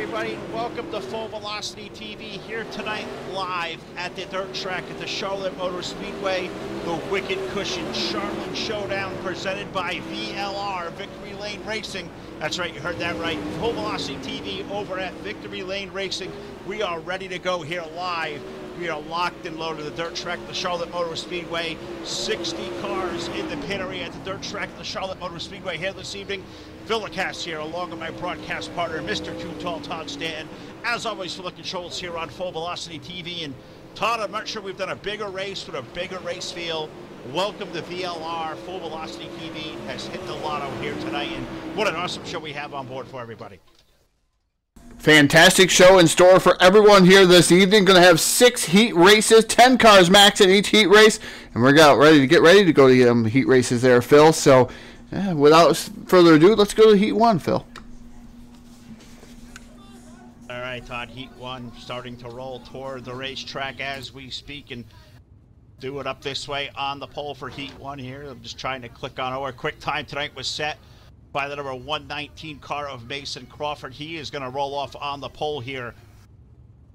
everybody, and welcome to Full Velocity TV here tonight live at the dirt track at the Charlotte Motor Speedway, the Wicked Cushion Charlotte Showdown presented by VLR, Victory Lane Racing. That's right, you heard that right. Full Velocity TV over at Victory Lane Racing. We are ready to go here live. We are locked and loaded at the dirt track at the Charlotte Motor Speedway. 60 cars in the pit area at the dirt track at the Charlotte Motor Speedway here this evening. Villicast here, along with my broadcast partner, Mr. Too Tall Todd Stanton. As always, for the controls here on Full Velocity TV. And Todd, I'm not sure we've done a bigger race with a bigger race field. Welcome to VLR. Full Velocity TV has hit the lotto here tonight, and what an awesome show we have on board for everybody. Fantastic show in store for everyone here this evening. Going to have 6 heat races, 10 cars max in each heat race, and we're ready to go to the heat races there, Phil. So, without further ado, let's go to Heat 1, Phil. All right, Todd, Heat 1 starting to roll toward the racetrack as we speak, and do it up this way on the pole for Heat 1 here. I'm just trying to click on our quick time tonight was set by the number 119 car of Mason Crawford. He is going to roll off on the pole here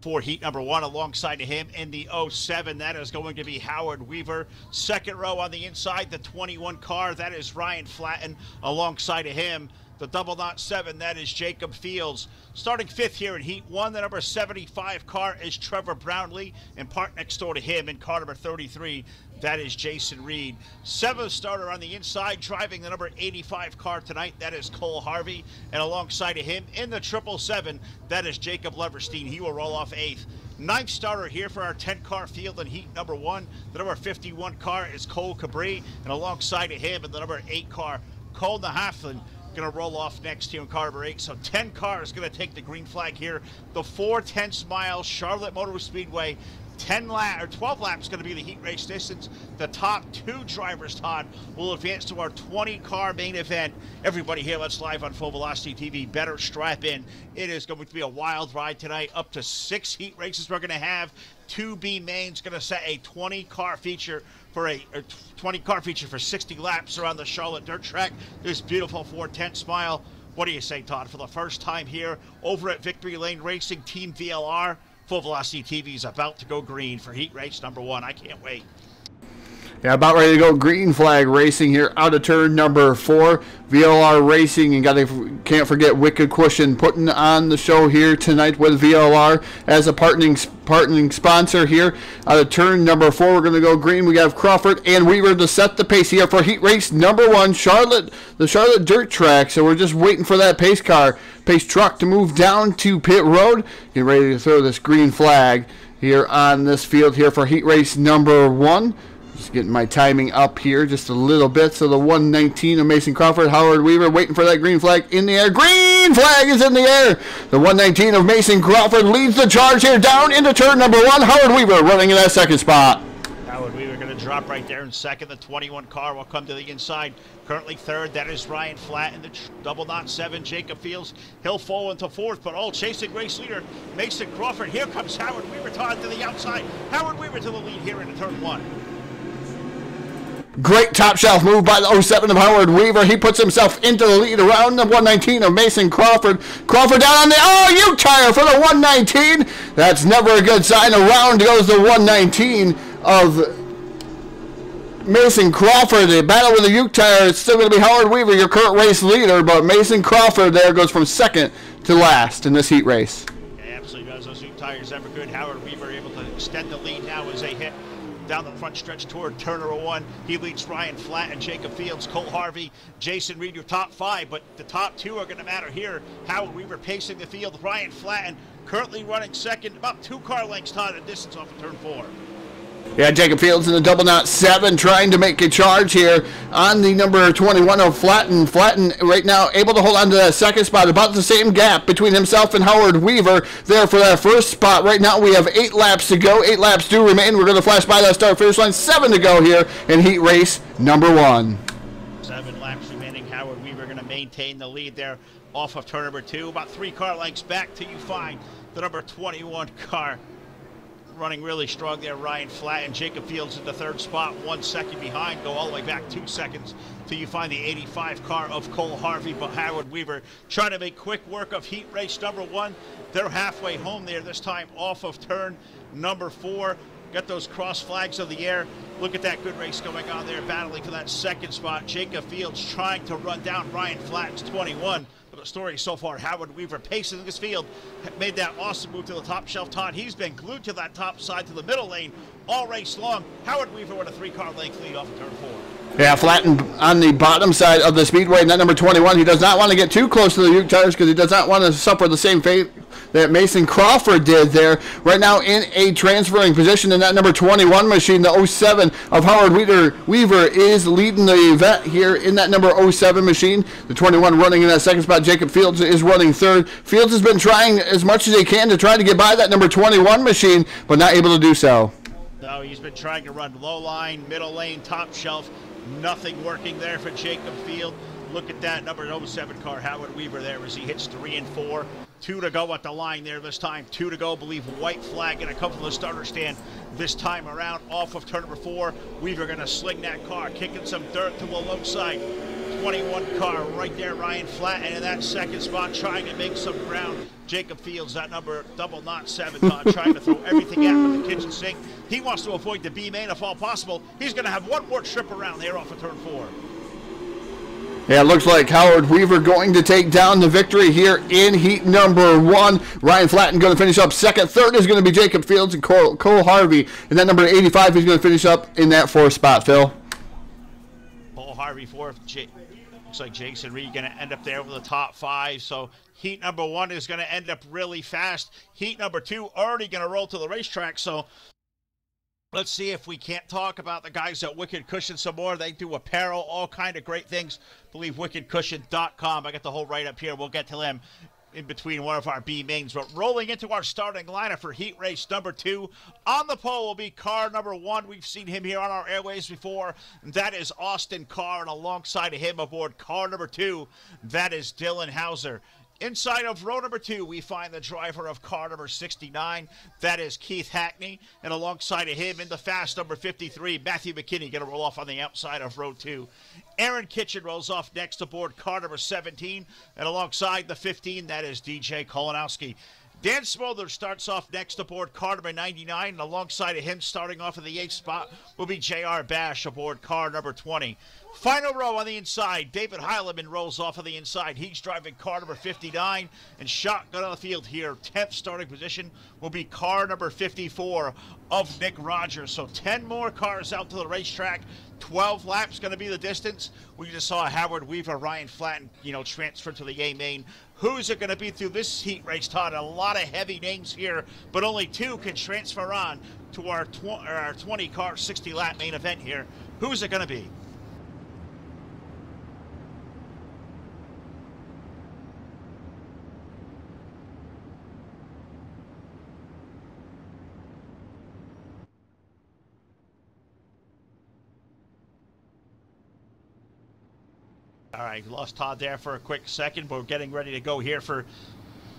for heat number 1. Alongside of him in the 07, that is going to be Howard Weaver. Second row on the inside, the 21 car, that is Ryan Flatten. Alongside of him, the 007, that is Jacob Fields. Starting 5th here in Heat 1, the number 75 car is Trevor Brownlee, and part next door to him in car number 33, that is Jason Reed. 7th starter on the inside, driving the number 85 car tonight, that is Cole Harvey. And alongside of him in the 777, that is Jacob Leverstein. He will roll off 8th. 9th starter here for our 10-car field in Heat number 1. The number 51 car is Cole Cabri, and alongside of him in the number 8 car, Cole Nahafflin, going to roll off next here in car number 8. So 10 cars going to take the green flag here. The 4/10 mile Charlotte Motor Speedway. 12 laps going to be the heat race distance. The top 2 drivers, Todd, will advance to our 20-car main event. Everybody here, let's live on Full Velocity TV. Better strap in. It is going to be a wild ride tonight. Up to 6 heat races we're going to have. 2B mains going to set a 20-car feature for a 20-car feature for 60 laps around the Charlotte dirt track. This beautiful 4/10 mile. What do you say, Todd? For the first time here over at Victory Lane Racing, Team VLR, Full Velocity TV is about to go green for heat race number 1. I can't wait. Yeah, about ready to go green flag racing here out of turn number 4. VLR Racing, and can't forget Wicked Cushion putting on the show here tonight with VLR as a partnering sponsor here. Out of turn number 4, we're going to go green. We have Crawford and Weaver to set the pace here for heat race number 1, the Charlotte dirt track. So we're just waiting for that pace truck to move down to pit road. Get ready to throw this green flag here on this field here for heat race number 1. Just getting my timing up here just a little bit. So the 119 of Mason Crawford, Howard Weaver waiting for that green flag in the air. Green flag is in the air. The 119 of Mason Crawford leads the charge here down into turn number 1. Howard Weaver running in that second spot. Howard Weaver going to drop right there in second. The 21 car will come to the inside. Currently 3rd, that is Ryan Flatten. The 007, Jacob Fields. He'll fall into 4th, but all chasing race leader, Mason Crawford. Here comes Howard Weaver, Todd, to the outside. Howard Weaver to the lead here in turn 1. Great top shelf move by the 07 of Howard Weaver. He puts himself into the lead around the 119 of Mason Crawford. Crawford down on the U-tire for the 119. That's never a good sign. Around goes the 119 of Mason Crawford. The battle with the U-tire is still going to be Howard Weaver, your current race leader, but Mason Crawford there goes from second to last in this heat race. Yeah, absolutely does. Those U-tires ever good. Howard Weaver able to extend the lead now as they hit down the front stretch toward turn number 1. He leads Ryan Flatten, Jacob Fields, Cole Harvey, Jason Reed, your top 5, but the top 2 are going to matter here. Howard Weaver pacing the field. Ryan Flatten currently running second, about 2 car lengths, Todd, a distance off of turn 4. Yeah, Jacob Fields in the 007 trying to make a charge here on the number 21 of Flatten. Flatten right now able to hold on to that second spot. About the same gap between himself and Howard Weaver there for that first spot. Right now we have 8 laps to go. 8 laps do remain. We're going to flash by that start-finish line. 7 to go here in heat race number 1. 7 laps remaining. Howard Weaver going to maintain the lead there off of turn number 2. About 3 car lengths back till you find the number 21 car running really strong there, Ryan Flatt, and Jacob Fields in the third spot, 1 second behind. Go all the way back 2 seconds till you find the 85 car of Cole Harvey, but Howard Weaver trying to make quick work of heat race number 1. They're halfway home there this time off of turn number 4. Got those cross flags of the air. Look at that good race going on there, battling for that second spot. Jacob Fields trying to run down Ryan Flatt's 21. But the story so far, Howard Weaver pacing this field, made that awesome move to the top shelf. Todd, he's been glued to that top side to the middle lane all race long. Howard Weaver with a 3-car length lead off of turn 4. Yeah, flattened on the bottom side of the speedway. And that number 21, he does not want to get too close to the Uke tires because he does not want to suffer the same fate that Mason Crawford did there. Right now in a transferring position in that number 21 machine, the 07 of Howard Weaver is leading the event here in that number 07 machine. The 21 running in that second spot. Jacob Fields is running third. Fields has been trying as much as he can to try to get by that number 21 machine, but not able to do so. No, he's been trying to run low line, middle lane, top shelf. Nothing working there for Jacob Field. Look at that number 07 car, Howard Weaver there as he hits 3 and 4. 2 to go at the line there this time. 2 to go, believe white flag going to come from the starter stand this time around off of turn number 4. Weaver going to sling that car, kicking some dirt to the low side. 21 car right there, Ryan Flatt, and in that second spot trying to make some ground. Jacob Fields, that number 7, Todd, trying to throw everything out from the kitchen sink. He wants to avoid the B main if all possible. He's going to have one more trip around here off of turn 4. Yeah, it looks like Howard Weaver going to take down the victory here in heat number 1. Ryan Flatten going to finish up second. Third is going to be Jacob Fields and Cole Harvey. And that number 85 is going to finish up in that 4th spot, Phil. Cole Harvey 4th. Looks like Jason Reed going to end up there with the top 5. So heat number 1 is going to end up really fast. Heat number 2 already going to roll to the racetrack. So let's see if we can't talk about the guys at Wicked Cushion some more. They do apparel, all kind of great things. I believe wickedcushion.com. I got the whole write-up here. We'll get to them in between one of our B mains. But rolling into our starting lineup for heat race number 2, on the pole will be car number 1. We've seen him here on our airways before. And that is Austin Carr, and alongside of him aboard car number 2, that is Dylan Hauser. Inside of row number 2, we find the driver of car number 69. That is Keith Hackney. And alongside of him in the fast number 53, Matthew McKinney going to roll off on the outside of row 2. Aaron Kitchen rolls off next aboard car number 17. And alongside the 15, that is DJ Kolonowski. Dan Smolder starts off next aboard car number 99. And alongside of him starting off in the 8th spot will be J.R. Bash aboard car number 20. Final row on the inside, David Heileman rolls off of the inside. He's driving car number 59, and shotgun on the field here. 10th starting position will be car number 54 of Nick Rogers. So 10 more cars out to the racetrack. 12 laps going to be the distance. We just saw Howard Weaver, Ryan Flatten, transfer to the A main. Who's it going to be through this heat race, Todd? A lot of heavy names here, but only 2 can transfer on to our 20-car, 60-lap main event here. Who's it going to be? All right, lost Todd there for a quick second, but we're getting ready to go here for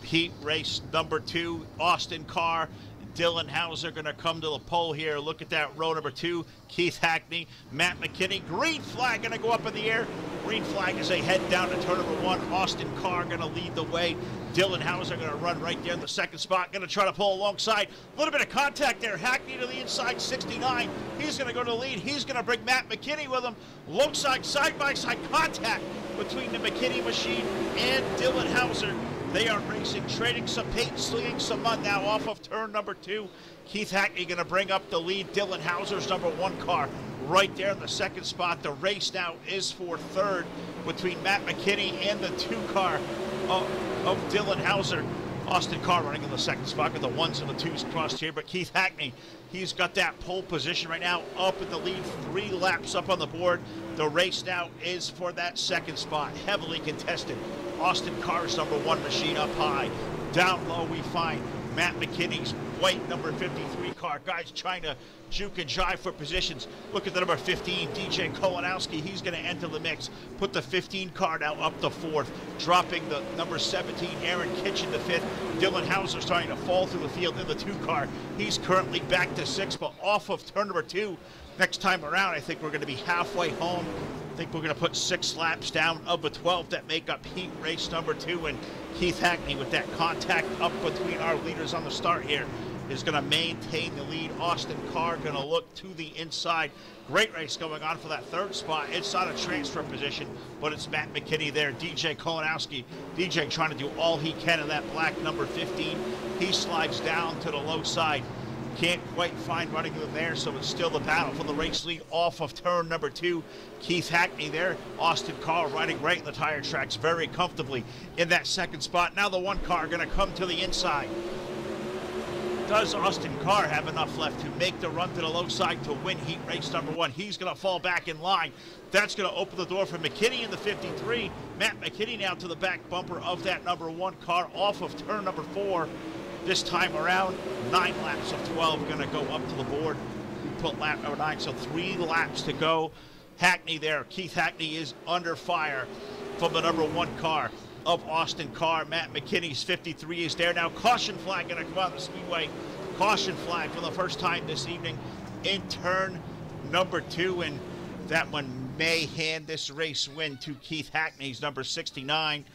heat race number 2. Austin Carr, Dylan Hauser going to come to the pole here. Look at that row number 2. Keith Hackney, Matt McKinney. Green flag going to go up in the air. Green flag as they head down to turn number 1. Austin Carr going to lead the way. Dylan Hauser going to run right there in the second spot. Going to try to pull alongside. A little bit of contact there. Hackney to the inside, 69. He's going to go to the lead. He's going to bring Matt McKinney with him. Alongside, side-by-side contact between the McKinney machine and Dylan Hauser. They are racing, trading some paint, slinging some mud now off of turn number 2. Keith Hackney going to bring up the lead. Dylan Hauser's number 1 car right there in the second spot. The race now is for third between Matt McKinney and the 2 car of Dylan Hauser. Austin Carr running in the second spot with the 1s and the 2s crossed here, but Keith Hackney, he's got that pole position right now up in the lead, 3 laps up on the board. The race now is for that second spot, heavily contested. Austin Carr's number 1 machine up high. Down low we find Matt McKinney's white number 53 car. Guys trying to juke and jive for positions. Look at the number 15, DJ Kolanowski. He's going to enter the mix. Put the 15 car now up to 4th. Dropping the number 17, Aaron Kitchen to 5th. Dylan Hauser starting to fall through the field in the 2 car. He's currently back to 6th, but off of turn number 2. Next time around, I think we're going to be halfway home. I think we're going to put 6 laps down of the 12 that make up heat race number 2. And Keith Hackney, with that contact up between our leaders on the start here, is going to maintain the lead. Austin Carr going to look to the inside. Great race going on for that 3rd spot. It's not a transfer position, but it's Matt McKinney there. DJ Kolanowski. DJ trying to do all he can in that black number 15. He slides down to the low side. Can't quite find running room there, so it's still the battle for the race lead off of turn number 2. Keith Hackney there. Austin Carr riding right in the tire tracks very comfortably in that 2nd spot. Now the 1 car going to come to the inside. Does Austin Carr have enough left to make the run to the low side to win heat race number 1? He's going to fall back in line. That's going to open the door for McKinney in the 53. Matt McKinney now to the back bumper of that number 1 car off of turn number 4. This time around, 9 laps of 12 going to go up to the board. We put lap number 9, so 3 laps to go. Hackney there. Keith Hackney is under fire from the number 1 car of Austin Carr. Matt McKinney's 53 is there now. Caution flag going to come out of the speedway. Caution flag for the first time this evening in turn number 2, and that one may hand this race win to Keith Hackney's number 69.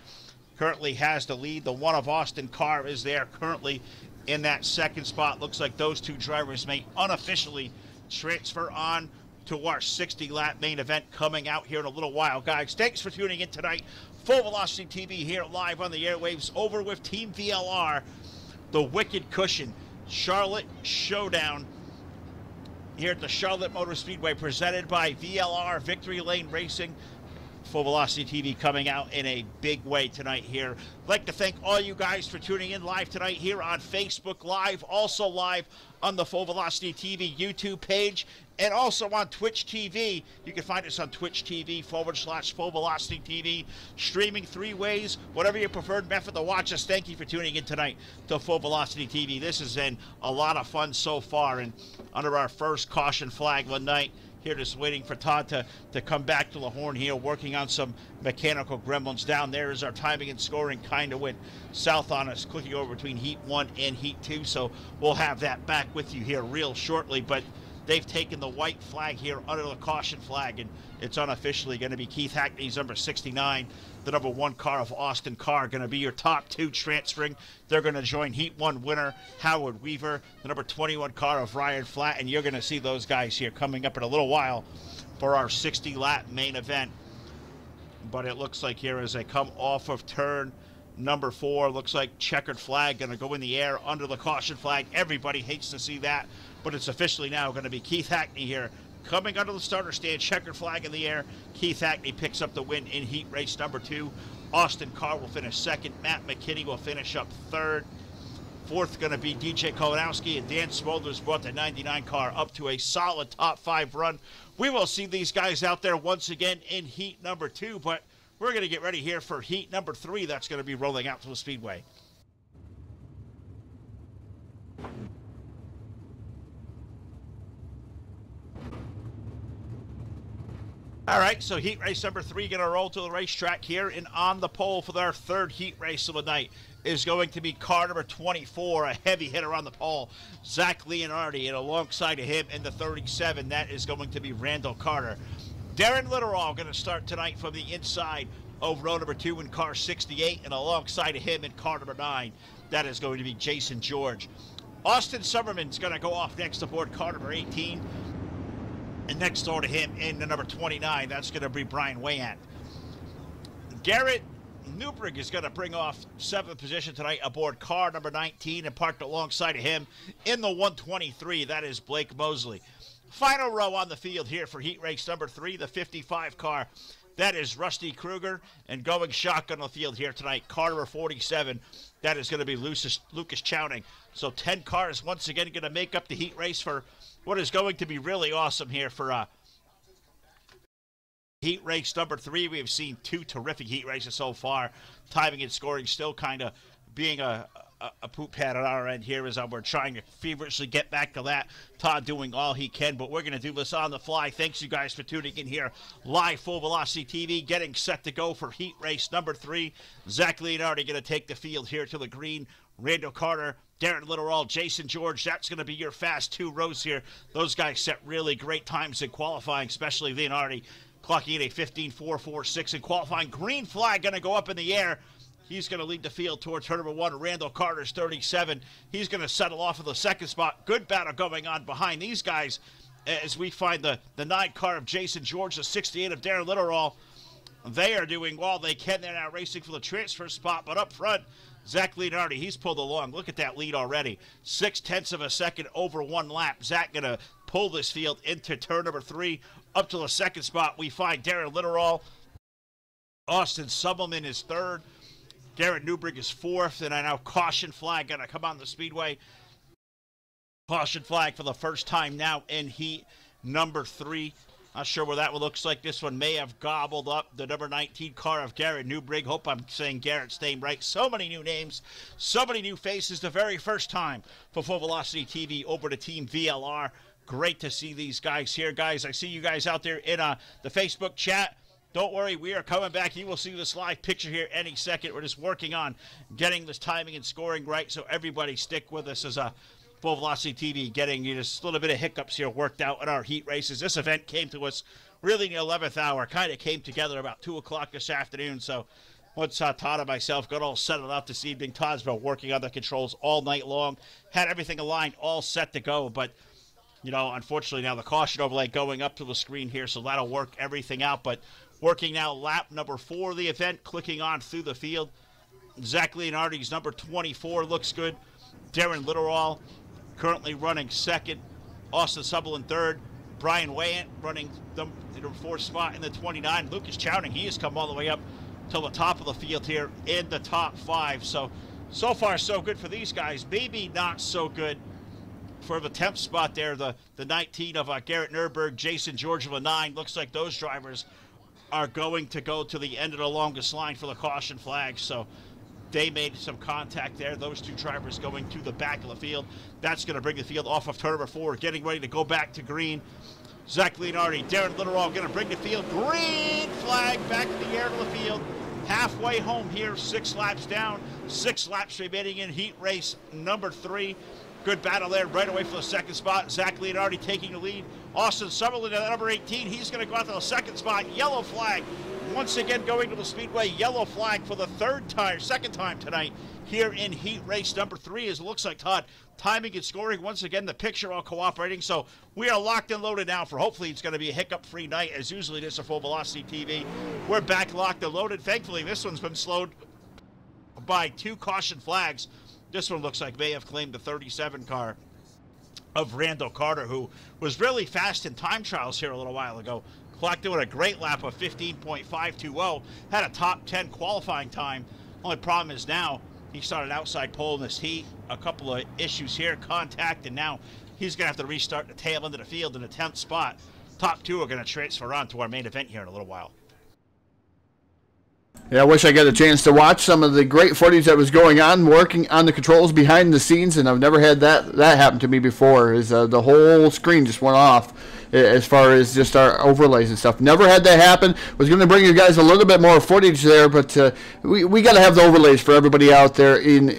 Currently has the lead. The 1 of Austin Carr is there currently in that 2nd spot. Looks like those 2 drivers may unofficially transfer on to our 60-lap main event coming out here in a little while. Guys, thanks for tuning in tonight. Full Velocity TV here live on the airwaves over with Team VLR, the Wicked Cushion, Charlotte Showdown here at the Charlotte Motor Speedway, presented by VLR Victory Lane Racing. Full Velocity TV coming out in a big way tonight here. I'd like to thank all you guys for tuning in live tonight here on Facebook Live, also live on the Full Velocity TV YouTube page, and also on Twitch TV. You can find us on Twitch TV /Full Velocity TV, streaming 3 ways, whatever your preferred method to watch us. Thank you for tuning in tonight to Full Velocity TV. This has been a lot of fun so far, and under our first caution flag one night, here just waiting for Todd to come back to the horn here, working on some mechanical gremlins. Down there is our timing and scoring kind of went south on us, clicking over between Heat 1 and Heat 2. So we'll have that back with you here real shortly. But they've taken the white flag here under the caution flag, and it's unofficially going to be Keith Hackney's number 69, the number 1 car of Austin Carr, going to be your top 2 transferring. They're going to join Heat 1 winner Howard Weaver, the number 21 car of Ryan Flatt, and you're going to see those guys here coming up in a little while for our 60-lap main event. But it looks like here as they come off of turn number 4, looks like checkered flag going to go in the air under the caution flag. Everybody hates to see that, but it's officially now going to be Keith Hackney here coming under the starter stand. Checkered flag in the air. Keith Hackney picks up the win in heat race number 2. Austin Carr will finish 2nd. Matt McKinney will finish up 3rd. 4th going to be DJ Kolanowski, and Dan Smolders brought the 99 car up to a solid top 5 run. We will see these guys out there once again in heat number 2, but we're going to get ready here for heat number 3 that's going to be rolling out to the speedway. All right, so heat race number 3 going to roll to the racetrack here, and on the pole for our 3rd heat race of the night is going to be car number 24, a heavy hitter on the pole, Zach Leonardi, and alongside of him in the 37, that is going to be Randall Carter. Darren Litterall going to start tonight from the inside of row number 2 in car 68, and alongside of him in car number 9, that is going to be Jason George. Austin Summerman's going to go off next aboard car number 18. And next door to him in the number 29, that's going to be Brian Wayant. Garrett Newbrig is going to bring off 7th position tonight aboard car number 19, and parked alongside of him in the 123, that is Blake Mosley. Final row on the field here for heat race number 3, the 55 car. That is Rusty Kruger, and going shotgun on the field here tonight, car number 47. That is going to be Lucas Chowning. So 10 cars once again going to make up the heat race for what is going to be really awesome here for heat race number 3. We have seen 2 terrific heat races so far. Timing and scoring still kind of being a poop pad on our end here as we're trying to feverishly get back to that. Todd doing all he can, but we're going to do this on the fly. Thanks you guys for tuning in here. Live Full Velocity TV, getting set to go for heat race number 3. Zach Leonardi going to take the field here to the green. Randall Carter, Darren Litterall, Jason George, that's going to be your fast 2 rows here. Those guys set really great times in qualifying, especially Leonardi clocking in a 15.446 in qualifying. Green flag going to go up in the air. He's going to lead the field towards turn number 1. Randall Carter's 37. He's going to settle off of the second spot. Good battle going on behind these guys as we find the 9 car of Jason George, the 68 of Darren Litterall. They are doing all they can. They're now racing for the transfer spot, but up front, Zach Leonardi, he's pulled along. Look at that lead already. 0.6 of a second over 1 lap. Zach going to pull this field into turn number 3. Up to the second spot, we find Darren Litterall. Austin Subelman is 3rd. Garrett Newberg is 4th, and I know caution flag going to come on the speedway. Caution flag for the first time now in heat number 3. Not sure what that one looks like. This one may have gobbled up the number 19 car of Garrett Newberg. Hope I'm saying Garrett's name right. So many new names, so many new faces. The very first time for Full Velocity TV over to Team VLR. Great to see these guys here. Guys, I see you guys out there in the Facebook chat. Don't worry, we are coming back. You will see this live picture here any second. We're just working on getting this timing and scoring right, so everybody stick with us as a Full Velocity TV getting just a little bit of hiccups here worked out in our heat races. This event came to us really in the 11th hour. Kind of came together about 2 o'clock this afternoon, so once Todd and myself got all settled up this evening, Todd's been working on the controls all night long, had everything aligned, all set to go, but you know, unfortunately now the caution overlay going up to the screen here, so that'll work everything out, but working now lap number 4 of the event, clicking on through the field. Zach Leonardi's number 24 looks good. Darren Litterall currently running 2nd. Austin Subelman 3rd. Brian Wayant running the 4th spot in the 29. Lucas Chowning, he has come all the way up to the top of the field here in the top 5. So far so good for these guys. Maybe not so good for the 10th spot there. The 19 of Garrett Newberg, Jason George of a 9. Looks like those drivers are going to go to the end of the longest line for the caution flag. So they made some contact there. Those 2 drivers going to the back of the field. That's going to bring the field off of turn number 4, getting ready to go back to green. Zach Leonardi, Darren Litterall going to bring the field. Green flag back in the air to the field. Halfway home here, 6 laps down, 6 laps remaining in heat race number 3. Good battle there right away for the 2nd spot. Zach Leonardi taking the lead. Austin Summerlin at number 18. He's going to go out to the 2nd spot. Yellow flag. Once again going to the speedway. Yellow flag for the 2nd time tonight here in heat race number 3. As it looks like, Todd, timing and scoring, once again, the picture all cooperating. So we are locked and loaded now for hopefully it's going to be a hiccup-free night, as usually it is a Full Velocity TV. We're back locked and loaded. Thankfully, this one's been slowed by 2 caution flags. This one looks like may have claimed the 37 car of Randall Carter, who was really fast in time trials here a little while ago. Clocked in a great lap of 15.520. Had a top 10 qualifying time. Only problem is now he started outside pole in this heat. A couple of issues here, contact, and now he's going to have to restart the tail end of the field in the 10th spot. Top 2 are going to transfer on to our main event here in a little while. Yeah, I wish I got a chance to watch some of the great footage that was going on, working on the controls behind the scenes, and I've never had that happen to me before. Is the whole screen just went off as far as just our overlays and stuff. Never had that happen. Was going to bring you guys a little bit more footage there, but we got to have the overlays for everybody out there in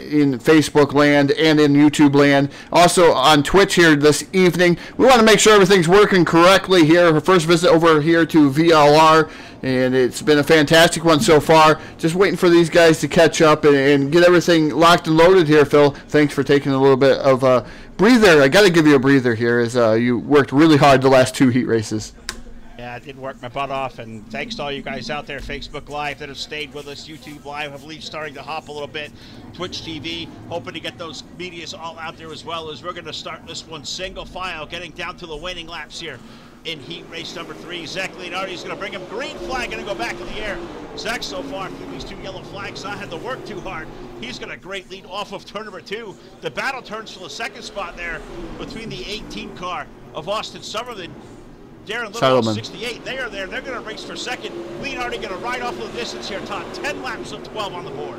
Facebook land and in YouTube land. Also on Twitch here this evening. We want to make sure everything's working correctly here. Our first visit over here to VLR. And it's been a fantastic one so far. Just waiting for these guys to catch up and get everything locked and loaded here, Phil. Thanks for taking a little bit of a breather. I got to give you a breather here as you worked really hard the last 2 heat races. Yeah, I did work my butt off, and thanks to all you guys out there, Facebook Live, that have stayed with us, YouTube Live, I believe, starting to hop a little bit, Twitch TV, hoping to get those medias all out there as well, as we're going to start this one single file, getting down to the waning laps here in heat race number 3. Zach Leonardi is going to bring him. Green flag going to go back in the air. Zach so far through these 2 yellow flags not had to work too hard. He's got a great lead off of turn number 2. The battle turns for the 2nd spot there between the 18 car of Austin Summerlin. Darren Little, 68. They are there. They're going to race for 2nd. Leonardi going to ride off of the distance here, Todd. 10 laps of 12 on the board.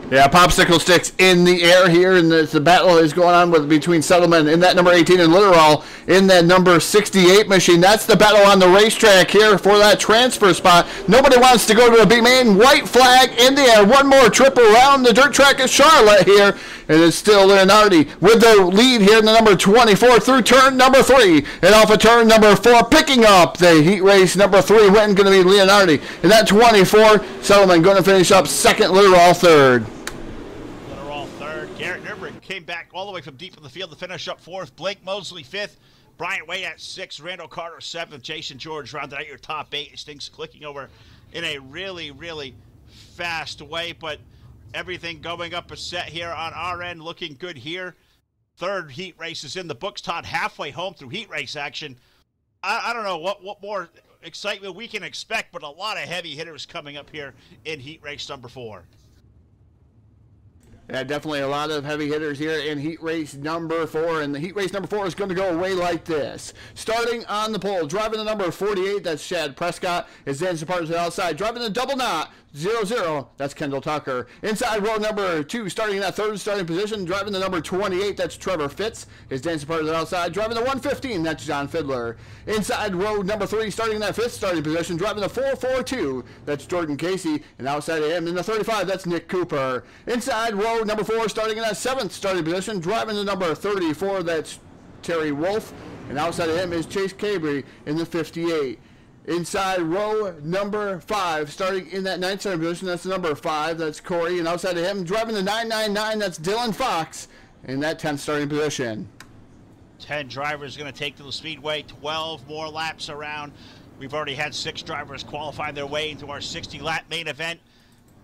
Yeah, popsicle sticks in the air here, and the battle is going on between Settlement in that number 18 and Literal in that number 68 machine. That's the battle on the racetrack here for that transfer spot. Nobody wants to go to a B main. White flag in the air. One more trip around the dirt track is Charlotte here, and it's still Leonardi with the lead here in the number 24 through turn number 3, and off of turn number 4, picking up the heat race number 3 win, going to be Leonardi. In that 24, Settlement going to finish up second, Literal third. Garrett Nurburgring came back all the way from deep in the field to finish up 4th. Blake Mosley 5th. Bryant Wade at 6th. Randall Carter 7th. Jason George rounded out your top 8. Stinks clicking over in a really, really fast way, but everything going up a set here on our end. Looking good here. 3rd heat race is in the books. Todd halfway home through heat race action. I don't know what more excitement we can expect, but a lot of heavy hitters coming up here in heat race number 4. Yeah, definitely a lot of heavy hitters here in heat race number 4, and the heat race number 4 is going to go away like this. Starting on the pole, driving the number 48, that's Shad Prescott, is dancing partner to the outside, driving the double knot, 0-0, that's Kendall Tucker. Inside row number 2, starting in that 3rd starting position, driving the number 28, that's Trevor Fitz, is dancing partner to the outside, driving the 115, that's John Fiddler. Inside row number 3, starting in that 5th starting position, driving the 442, that's Jordan Casey, and outside of him in the 35, that's Nick Cooper. Inside row number 4, starting in that 7th starting position, driving the number 34, that's Terry Wolf, and outside of him is Chase Cabry in the 58. Inside row number 5, starting in that 9th starting position, that's the number 5, that's Corey, and outside of him, driving the 999, that's Dylan Fox in that 10th starting position. 10 drivers going to take to the speedway, 12 more laps around. We've already had 6 drivers qualify their way into our 60-lap main event,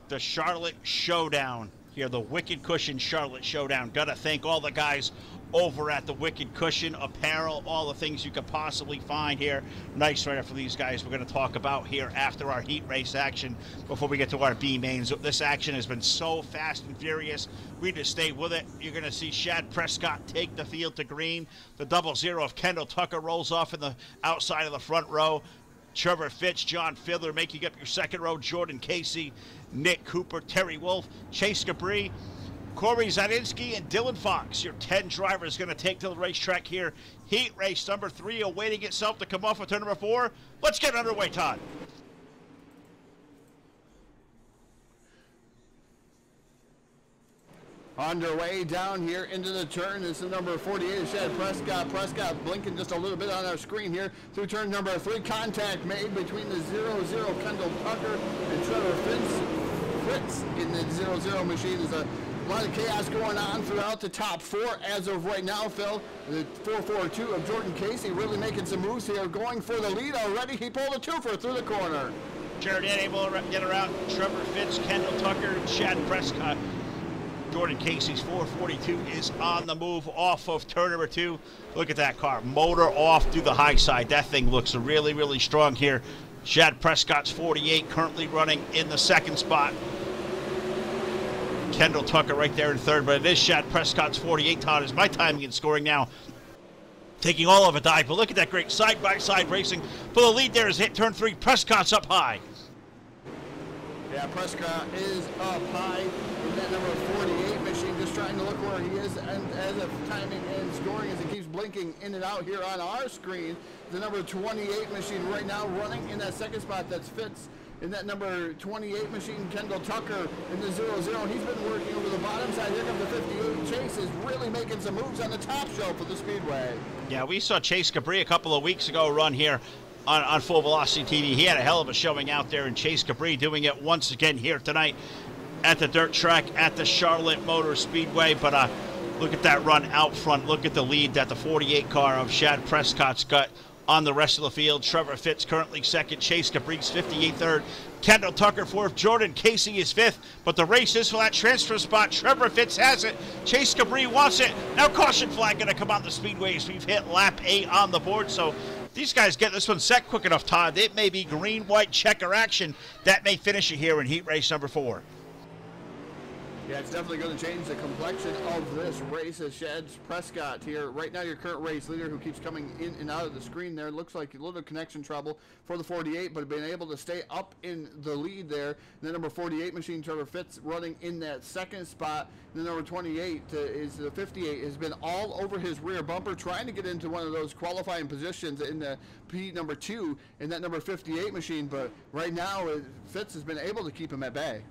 the Charlotte Showdown. Here, the Wicked Cushion Charlotte Showdown. Gotta thank all the guys over at the Wicked Cushion apparel, all the things you could possibly find here. Nice right for these guys we're going to talk about here after our heat race action before we get to our B mains. This action has been so fast and furious. We just stay with it. You're going to see Shad Prescott take the field to green. The 0-0 of Kendall Tucker rolls off in the outside of the front row. Trevor Fitz, John Fiddler making up your second row. Jordan Casey, Nick Cooper, Terry Wolf, Chase Cabri, Corey Zadinsky, and Dylan Fox. Your 10 drivers going to take to the racetrack here. Heat race number 3 awaiting itself to come off of turn number 4. Let's get underway, Todd. Underway down here into the turn is the number 48, Shad Prescott. Prescott blinking just a little bit on our screen here through turn number 3. Contact made between the 0-0 Kendall Tucker and Trevor Fitz in the 0-0 machine. There's a lot of chaos going on throughout the top 4 as of right now, Phil. The 442 of Jordan Casey really making some moves here, going for the lead already. He pulled a twofer through the corner. Jared able to get around Trevor Fitz, Kendall Tucker, and Shad Prescott. Jordan Casey's 442 is on the move off of turn number 2. Look at that car. Motor off through the high side. That thing looks really, really strong here. Shad Prescott's 48 currently running in the 2nd spot. Kendall Tucker right there in 3rd, but it is Shad Prescott's 48. Todd, is my timing and scoring now taking all of a dive. But look at that great side-by-side racing. For the lead there is hit turn 3. Prescott's up high. Yeah, Prescott is up high in that number 48 machine, just trying to look where he is, and as of timing and scoring as it keeps blinking in and out here on our screen. The number 28 machine right now running in that 2nd spot, that's Fitz. In that number 28 machine, Kendall Tucker in the 0-0. He's been working over the bottom side. Here comes the 58. Chase is really making some moves on the top shelf of the speedway. Yeah, we saw Chase Cabri a couple of weeks ago run here on Full Velocity TV. He had a hell of a showing out there, and Chase Cabri doing it once again here tonight at the dirt track at the Charlotte Motor Speedway. But look at that run out front. Look at the lead that the 48 car of Shad Prescott's got on the rest of the field. Trevor Fitz currently 2nd. Chase Cabri's 58 3rd. Kendall Tucker 4th. Jordan Casey is 5th. But the race is for that transfer spot. Trevor Fitz has it. Chase Cabri wants it. Now caution flag going to come on the speedways. We've hit lap 8 on the board. So these guys get this one set quick enough, Todd. It may be green, white, checker action. That may finish it here in heat race number 4. Yeah, it's definitely going to change the complexion of this race as Shad Prescott here. Right now, your current race leader who keeps coming in and out of the screen there. Looks like a little connection trouble for the 48, but been able to stay up in the lead there. And the number 48 machine, Trevor Fitz, running in that second spot. And the number 28 is the 58, has been all over his rear bumper, trying to get into one of those qualifying positions in the P number 2 in that number 58 machine. But right now, Fitz has been able to keep him at bay.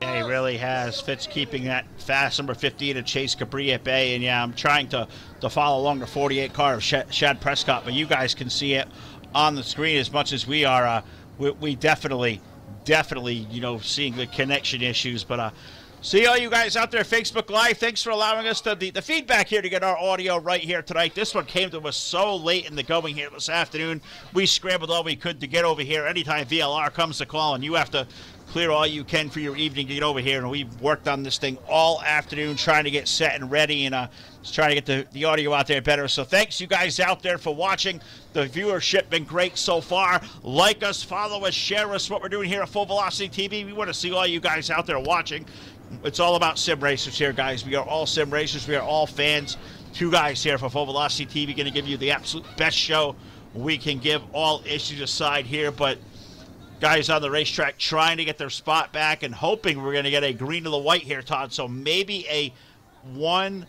Yeah, he really has. Fitz keeping that fast number 58 of Chase Cabri at bay. And yeah, I'm trying to follow along the 48 car of Shad Prescott, but you guys can see it on the screen as much as we are. We definitely, you know, seeing the connection issues. But see all you guys out there, Facebook Live. Thanks for allowing us the feedback here to get our audio right here tonight. This one came to us so late in the going here this afternoon. We scrambled all we could to get over here. Anytime VLR comes to call and you have to clear all you can for your evening to get over here, and we've worked on this thing all afternoon trying to get set and ready, and just trying to get the audio out there better. So thanks you guys out there for watching. The viewership been great so far. Like us, follow us, share us, what we're doing here at Full Velocity TV. We want to see all you guys out there watching. It's all about sim racers here, guys. We are all sim racers. We are all fans. Two guys here for Full Velocity TV going to give you the absolute best show we can give, all issues aside here. But guys on the racetrack trying to get their spot back and hoping we're going to get a green to the white here, Todd. So maybe a one-lap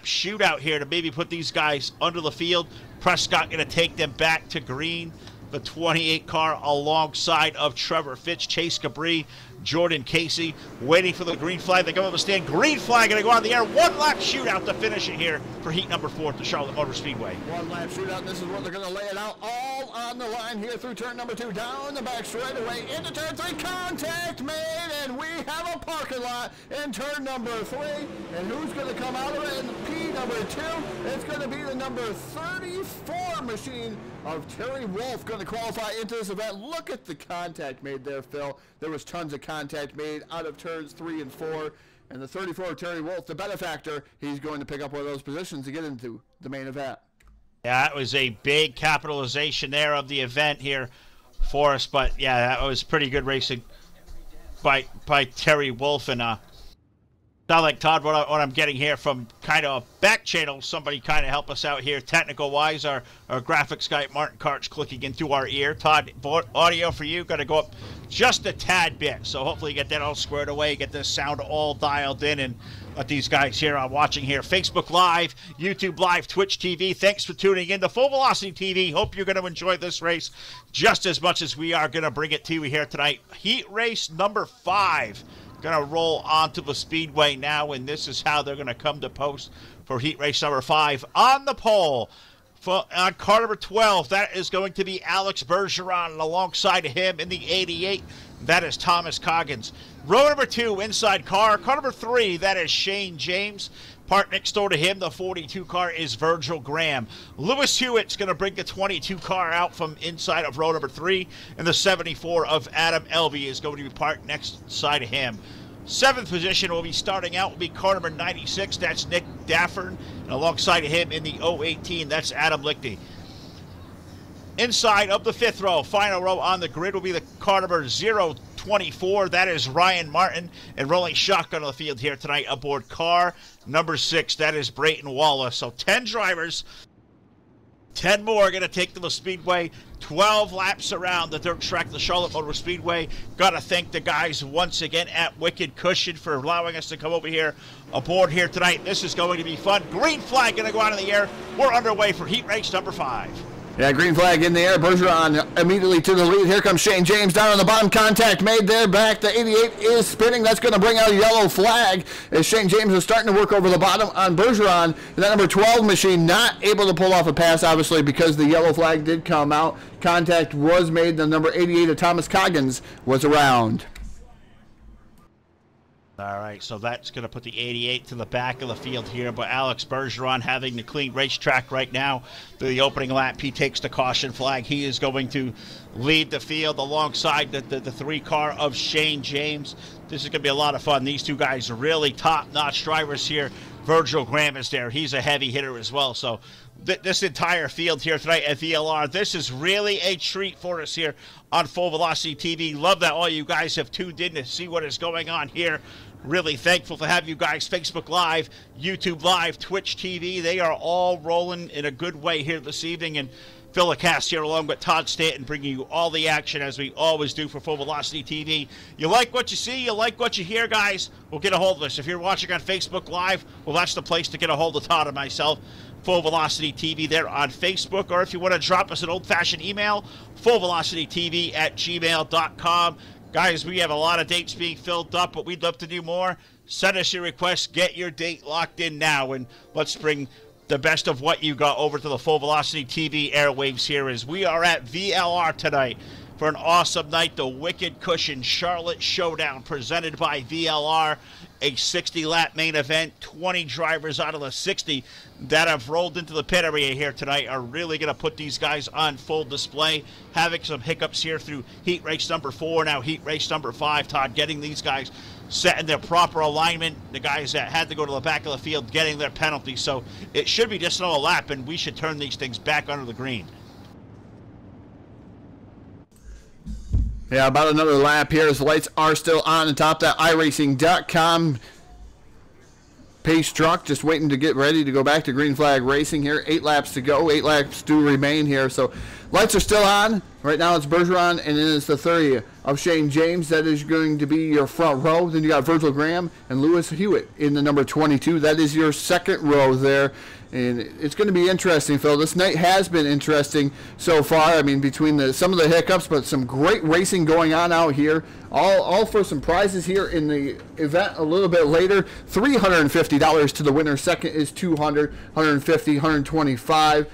shootout here to maybe put these guys under the field. Prescott going to take them back to green. The 28 car alongside of Trevor Fitch, Chase Cabri, Jordan Casey, waiting for the green flag. They come up and stand. Green flag going to go on the air. One-lap shootout to finish it here for heat number 4 at the Charlotte Motor Speedway. One-lap shootout. This is where they're going to lay it out all on the line here through turn number 2, down the back straightaway into turn 3. Contact made, and we have a parking lot in turn number 3. And who's going to come out of it in P number 2? It's going to be the number 34 machine of Terry Wolf, going to qualify into this event. Look at the contact made there, Phil. There was tons of contact made out of turns 3 and 4. And the 34 Terry Wolf, the benefactor, he's going to pick up one of those positions to get into the main event. Yeah, that was a big capitalization there of the event here for us. But yeah, that was pretty good racing by Terry Wolf. And sound like, Todd, what I'm getting here from kind of a back channel, somebody kind of help us out here technical wise. Our graphics guy Martin Karch clicking into our ear. Todd, audio for you got to go up just a tad bit, so hopefully you get that all squared away, get this sound all dialed in, and let these guys here watching here Facebook Live, YouTube Live, Twitch TV. Thanks for tuning in to Full Velocity TV. Hope you're going to enjoy this race just as much as we are going to bring it to you here tonight. Heat race number 5 going to roll onto the speedway now, and this is how they're going to come to post for heat race number 5. On the pole on car number 12, that is going to be Alex Bergeron, and alongside of him in the 88, that is Thomas Coggins. Row number 2, inside car number 3, that is Shane James. Parked next door to him, the 42 car, is Virgil Graham. Lewis Hewitt's going to bring the 22 car out from inside of row number 3, and the 74 of Adam Elvey is going to be parked next side of him. 7th position will be starting out will be car number 96, that's Nick Daffern, and alongside of him in the 018, that's Adam Lichty. Inside of the 5th row, final row on the grid, will be the car number 024, that is Ryan Martin, and rolling shotgun on the field here tonight aboard car number 6, that is Brayton Wallace. So 10 drivers, 10 more are going to take to the Speedway, 12 laps around the dirt track, the Charlotte Motor Speedway. Got to thank the guys once again at Wicked Cushion for allowing us to come over here aboard here tonight. This is going to be fun. Green flag going to go out in the air. We're underway for heat race number 5. Yeah, green flag in the air. Bergeron immediately to the lead. Here comes Shane James down on the bottom. Contact made there. Back. The 88 is spinning. That's going to bring out a yellow flag as Shane James is starting to work over the bottom on Bergeron. And that number 12 machine not able to pull off a pass, obviously, because the yellow flag did come out. Contact was made. The number 88 of Thomas Coggins was around. All right, so that's going to put the 88 to the back of the field here, but Alex Bergeron having the clean racetrack right now. The opening lap, he takes the caution flag. He is going to lead the field alongside the 3 car of Shane James. This is going to be a lot of fun. These two guys are really top-notch drivers here Virgil Graham is there. He's a heavy hitter as well. So this entire field here tonight at VLR, this is really a treat for us here on Full Velocity TV. Love that all you guys have tuned in to see what is going on here. Really thankful to have you guys. Facebook Live, YouTube Live, Twitch TV. They are all rolling in a good way here this evening. And Phil Lacasse here along with Todd Stanton bringing you all the action as we always do for Full Velocity TV. You like what you see, you like what you hear, guys, well, get a hold of us. If you're watching on Facebook Live, well, that's the place to get a hold of Todd and myself. Full Velocity TV there on Facebook. Or if you want to drop us an old-fashioned email, fullvelocitytv@gmail.com. Guys, we have a lot of dates being filled up, but we'd love to do more. Send us your requests. Get your date locked in now, and let's bring the best of what you got over to the Full Velocity TV airwaves here as we are at VLR tonight for an awesome night. The Wicked Cushion Charlotte Showdown presented by VLR. A 60-lap main event. 20 drivers out of the 60 that have rolled into the pit area here tonight are really going to put these guys on full display. Having some hiccups here through heat race number 4, now heat race number 5. Todd, getting these guys set in their proper alignment. The guys that had to go to the back of the field getting their penalties. So it should be just another lap, and we should turn these things back under the green. Yeah, about another lap here as the lights are still on atop that iRacing.com pace truck, just waiting to get ready to go back to green flag racing here. 8 laps to go, 8 laps do remain here. So lights are still on. Right now it's Bergeron, and then it's the 30 of Shane James. That is going to be your front row. Then you got Virgil Graham and Lewis Hewitt in the number 22. That is your second row there. And it's going to be interesting, Phil. This night has been interesting so far. I mean, between some of the hiccups, but some great racing going on out here. All for some prizes here in the event a little bit later. $350 to the winner. Second is $200, $150, $125.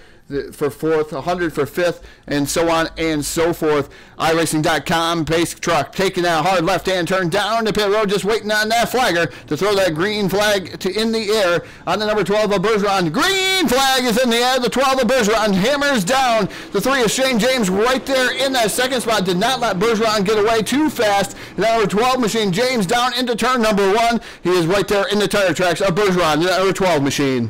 For fourth, 100 for fifth, and so on and so forth. iRacing.com pace truck taking that hard left-hand turn down the pit road, just waiting on that flagger to throw that green flag in the air on the number 12 of Bergeron. Green flag is in the air. The 12 of Bergeron hammers down. The 3 of Shane James right there in that second spot. Did not let Bergeron get away too fast. The number 12 machine James down into turn number 1. He is right there in the tire tracks of Bergeron, the number 12 machine.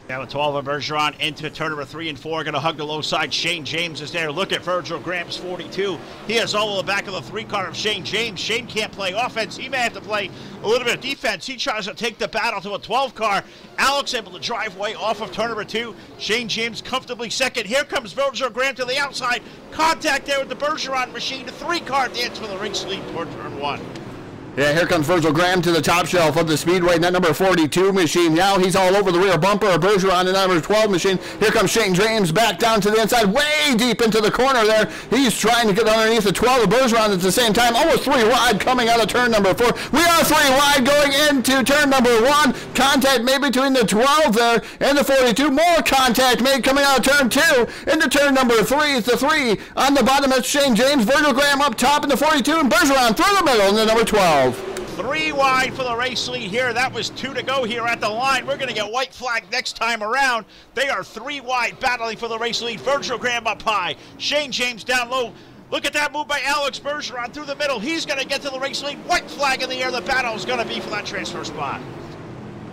Now with 12 of Bergeron into turn number 3 and 4, going to hug the low side. Shane James is there. Look at Virgil Graham's 42. He has all of the back of the 3 car of Shane James. Shane can't play offense. He may have to play a little bit of defense. He tries to take the battle to a 12 car. Alex able to drive way off of turn number 2. Shane James comfortably second. Here comes Virgil Graham to the outside. Contact there with the Bergeron machine. The 3 car dance for the race lead toward turn 1. Yeah, here comes Virgil Graham to the top shelf of the Speedway, and that number 42 machine. Now he's all over the rear bumper of Bergeron, the number 12 machine. Here comes Shane James back down to the inside, way deep into the corner there. He's trying to get underneath the 12 of Bergeron at the same time. Almost 3 wide coming out of turn number 4. We are 3 wide going into turn number 1. Contact made between the 12 there and the 42. More contact made coming out of turn 2 into turn number 3. It's the 3 on the bottom. That's Shane James. Virgil Graham up top in the 42, and Bergeron through the middle in the number 12. 3 wide for the race lead here. That was 2 to go here at the line. We're going to get white flag next time around. They are 3 wide battling for the race lead. Virgil Graham up high. Shane James down low. Look at that move by Alex Bergeron through the middle. He's going to get to the race lead. White flag in the air. The battle is going to be for that transfer spot.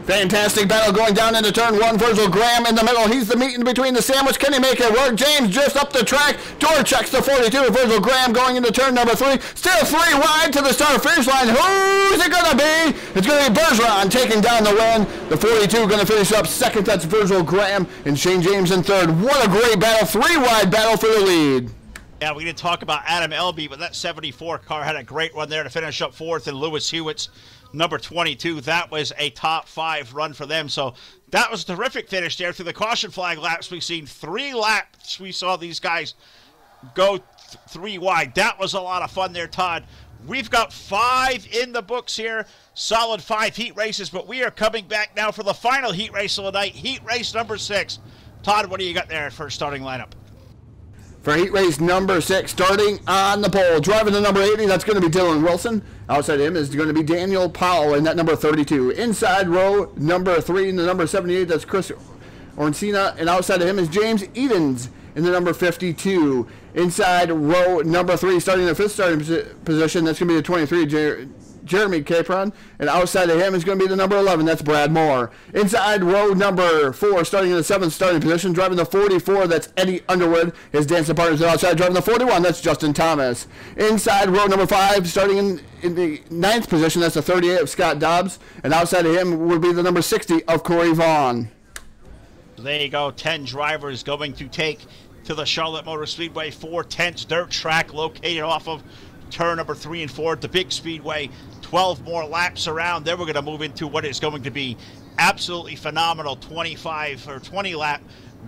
Fantastic battle going down into turn 1. Virgil Graham in the middle. He's the meat in between the sandwich. Can he make it work? James just up the track. Door checks the 42. Virgil Graham going into turn number 3. Still 3 wide to the start finish line. Who's it going to be? It's going to be Bergeron taking down the win. The 42 going to finish up second. That's Virgil Graham and Shane James in third. What a great battle. 3 wide battle for the lead. Yeah, we didn't talk about Adam Elby, but that 74 car had a great run there to finish up 4th, and Lewis Hewitt's number 22. That was a top 5 run for them. So that was a terrific finish there through the caution flag laps. We've seen 3 laps. We saw these guys go 3 wide. That was a lot of fun there, Todd. We've got 5 in the books here. Solid 5 heat races, but we are coming back now for the final heat race of the night, heat race number 6. Todd, what do you got there for starting lineup? For heat race number 6, starting on the pole, driving the number 80, that's going to be Dylan Wilson. Outside him is going to be Daniel Powell in that number 32. Inside row number 3 in the number 78, that's Chris Orncina. And outside of him is James Edens in the number 52. Inside row number 3, starting the 5th starting position, that's going to be the 23, Jeremy Capron, and outside of him is going to be the number 11. That's Brad Moore. Inside row number 4, starting in the 7th starting position, driving the 44. That's Eddie Underwood. His dancing partners are outside, driving the 41. That's Justin Thomas. Inside row number 5, starting in the 9th position, that's the 38 of Scott Dobbs, and outside of him would be the number 60 of Corey Vaughn. There you go. 10 drivers going to take to the Charlotte Motor Speedway 410's dirt track located off of turn number 3 and 4 at the big speedway. 12 more laps around. Then we're going to move into what is going to be absolutely phenomenal 25 or 20 lap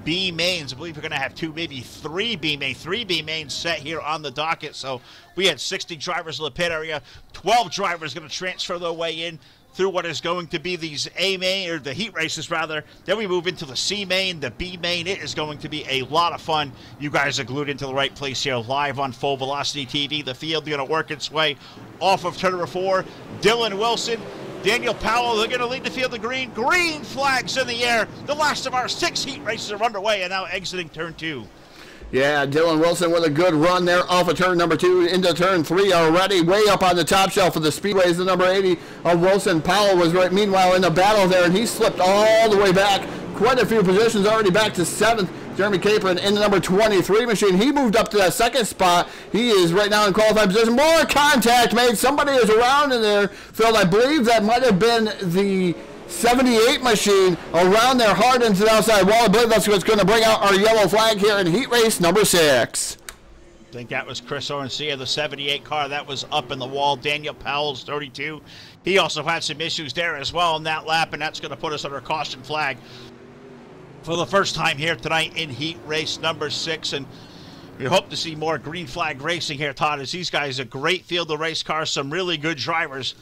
B mains. I believe we're going to have 2, maybe 3 B mains set here on the docket. So we had 60 drivers in the pit area. 12 drivers going to transfer their way in through what is going to be these A main, or the heat races rather. Then we move into the C main, the B main. It is going to be a lot of fun. You guys are glued into the right place here, live on Full Velocity TV. The field going to work its way off of turn number 4. Dylan Wilson, Daniel Powell, they're going to lead the field to green. Green flags in the air. The last of our 6 heat races are underway and now exiting turn 2. Yeah, Dylan Wilson with a good run there off of turn number 2 into turn 3 already. Way up on the top shelf of the speedway is the number 80 of Wilson. Powell was right meanwhile in the battle there, and he slipped all the way back. Quite a few positions already back to 7th. Jeremy Capron in the number 23 machine. He moved up to that 2nd spot. He is right now in qualified position. More contact made. Somebody is around in there, Phil. I believe that might have been the 78 machine around there hard into the outside wall. I believe that's what's going to bring out our yellow flag here in heat race number 6. I think that was Chris Orencia, the 78 car. That was up in the wall. Daniel Powell's 32. He also had some issues there as well in that lap, and that's going to put us under a caution flag for the first time here tonight in heat race number 6. And we hope to see more green flag racing here, Todd, as these guys, a great field of race cars, some really good drivers.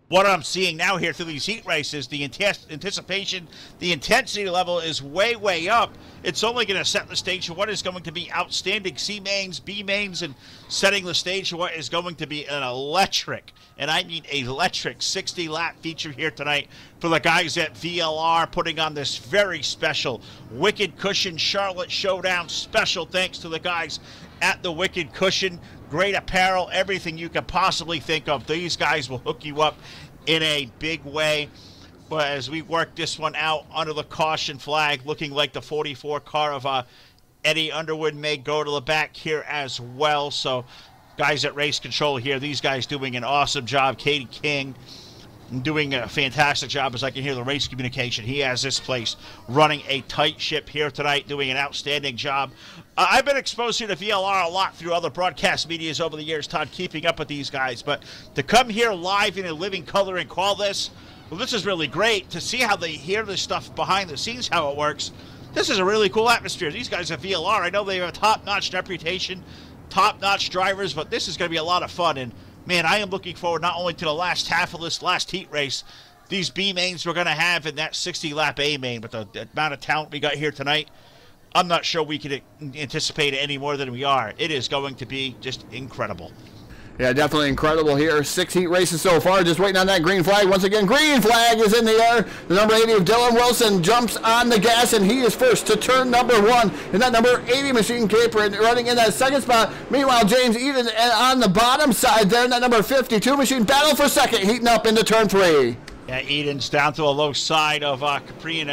What I'm seeing now here through these heat races, the anticipation, the intensity level is way, way up. It's only going to set the stage for what is going to be outstanding C mains, B mains, and setting the stage for what is going to be an electric, and I mean electric, 60-lap feature here tonight for the guys at VLR, putting on this very special Wicked Cushion Charlotte Showdown. Special thanks to the guys at the Wicked Cushion. Great apparel, everything you could possibly think of. These guys will hook you up in a big way. But as we work this one out under the caution flag, looking like the 44 car of Eddie Underwood may go to the back here as well. So guys at Race Control here, these guys doing an awesome job. Katie King doing a fantastic job, as I can hear the race communication. He has this place running a tight ship here tonight, doing an outstanding job. I've been exposed here to VLR a lot through other broadcast medias over the years, Todd, keeping up with these guys. But to come here live in a living color and call this, well, this is really great to see how they hear this stuff behind the scenes, how it works. This is a really cool atmosphere. These guys at VLR, I know they have a top-notch reputation, top-notch drivers, but this is going to be a lot of fun. And man, I am looking forward not only to the last half of this last heat race, these B mains we're going to have in that 60-lap A main, but the amount of talent we got here tonight, I'm not sure we could anticipate it any more than we are. It is going to be just incredible. Yeah, definitely incredible here. 6 heat races so far. Just waiting on that green flag. Once again, green flag is in the air. The number 80 of Dylan Wilson jumps on the gas, and he is first to turn number 1. And that number 80 machine Capron running in that 2nd spot. Meanwhile, James Eden on the bottom side there. And that number 52 machine battle for 2nd, heating up into turn 3. Yeah, Eden's down to a low side of Capron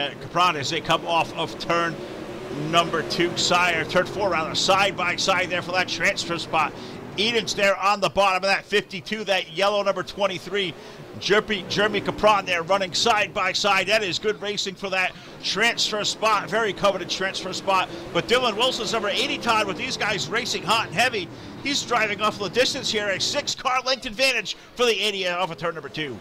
as they come off of turn number 2 side, or turn 4 rather, side by side there for that transfer spot. Eden's there on the bottom of that 52, that yellow number 23. Jeremy Capron there running side by side. That is good racing for that transfer spot, very coveted transfer spot. But Dylan Wilson's number 80, Todd, with these guys racing hot and heavy, he's driving off the distance here, a 6-car length advantage for the 80 off of turn number 2.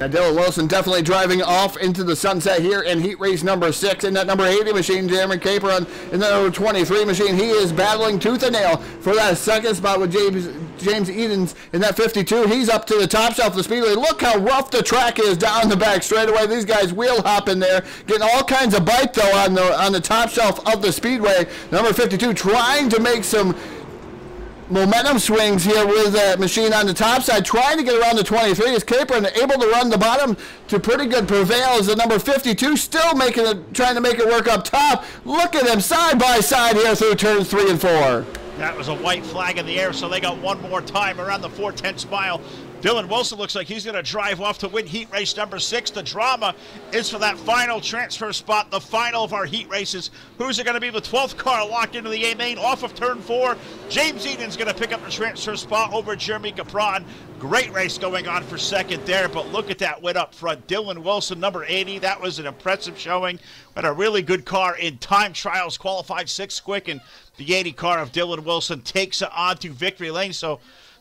And Dylan Wilson definitely driving off into the sunset here in heat race number 6. In that number 80 machine, Jeremy Capron. In that number 23 machine, he is battling tooth and nail for that 2nd spot with James Edens. In that 52, he's up to the top shelf of the speedway. Look how rough the track is down the back straightaway. These guys wheel hopping there, getting all kinds of bite though on the top shelf of the speedway. Number 52 trying to make some momentum swings here with that machine on the top side, trying to get around the 23. Is Capron able to run the bottom to pretty good prevail? Is the number 52 still trying to make it work up top? Look at him side by side here through turns 3 and 4. That was a white flag in the air, so they got one more time around the 4/10 mile. Dylan Wilson looks like he's going to drive off to win heat race number 6. The drama is for that final transfer spot, the final of our heat races. Who's it going to be? The 12th car locked into the A main off of turn 4. James Eden's going to pick up the transfer spot over Jeremy Capron. Great race going on for second there, but look at that win up front. Dylan Wilson, number 80. That was an impressive showing. But a really good car in time trials, qualified 6th quick, and the 80 car of Dylan Wilson takes it on to victory lane. So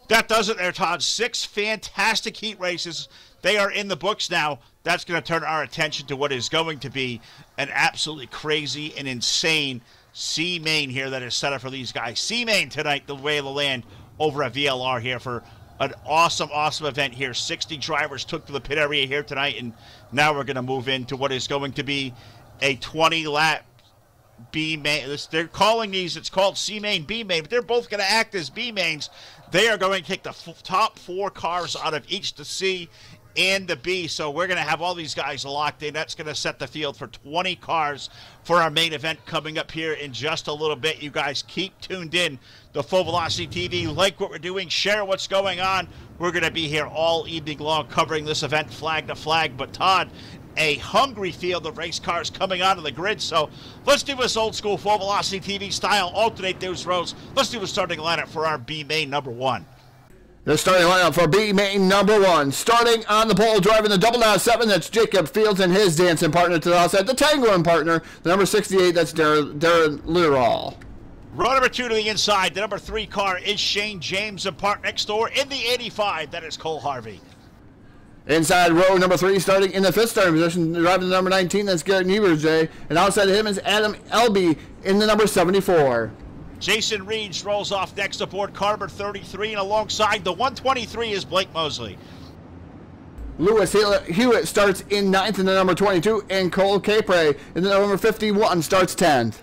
that does it there, Todd. 6 fantastic heat races. They are in the books now. That's going to turn our attention to what is going to be an absolutely crazy and insane C main here that is set up for these guys. C main tonight, the way of the land over at VLR here for an awesome, awesome event here. 60 drivers took to the pit area here tonight, and now we're going to move into what is going to be a 20-lap B main. They're calling these, it's called C main, B main, but they're both going to act as B mains. They are going to take the top 4 cars out of each, the C and the B. So we're going to have all these guys locked in. That's going to set the field for 20 cars for our main event coming up here in just a little bit. You guys keep tuned in to Full Velocity TV. Like what we're doing, share what's going on. We're going to be here all evening long covering this event flag to flag. But Todd, a hungry field of race cars coming onto the grid. So let's do this old school Full Velocity TV style, alternate those rows. Let's do a starting lineup for our B main number 1. The starting lineup for B main number 1. Starting on the pole, driving the 777, that's Jacob Fields and his dancing partner to the outside. The tangling partner, the number 68, that's Darren Litterall. Row number 2 to the inside, the number 3 car is Shane James, and parked next door in the 85, that is Cole Harvey. Inside row number 3, starting in the 5th starting position, driving the number 19, that's Garrett Niebuhr. And outside of him is Adam Elby in the number 74. Jason Reeds rolls off next aboard car number 33, and alongside the 123 is Blake Mosley. Lewis Hewitt starts in 9th in the number 22, and Cole Capre in the number 51 starts 10th.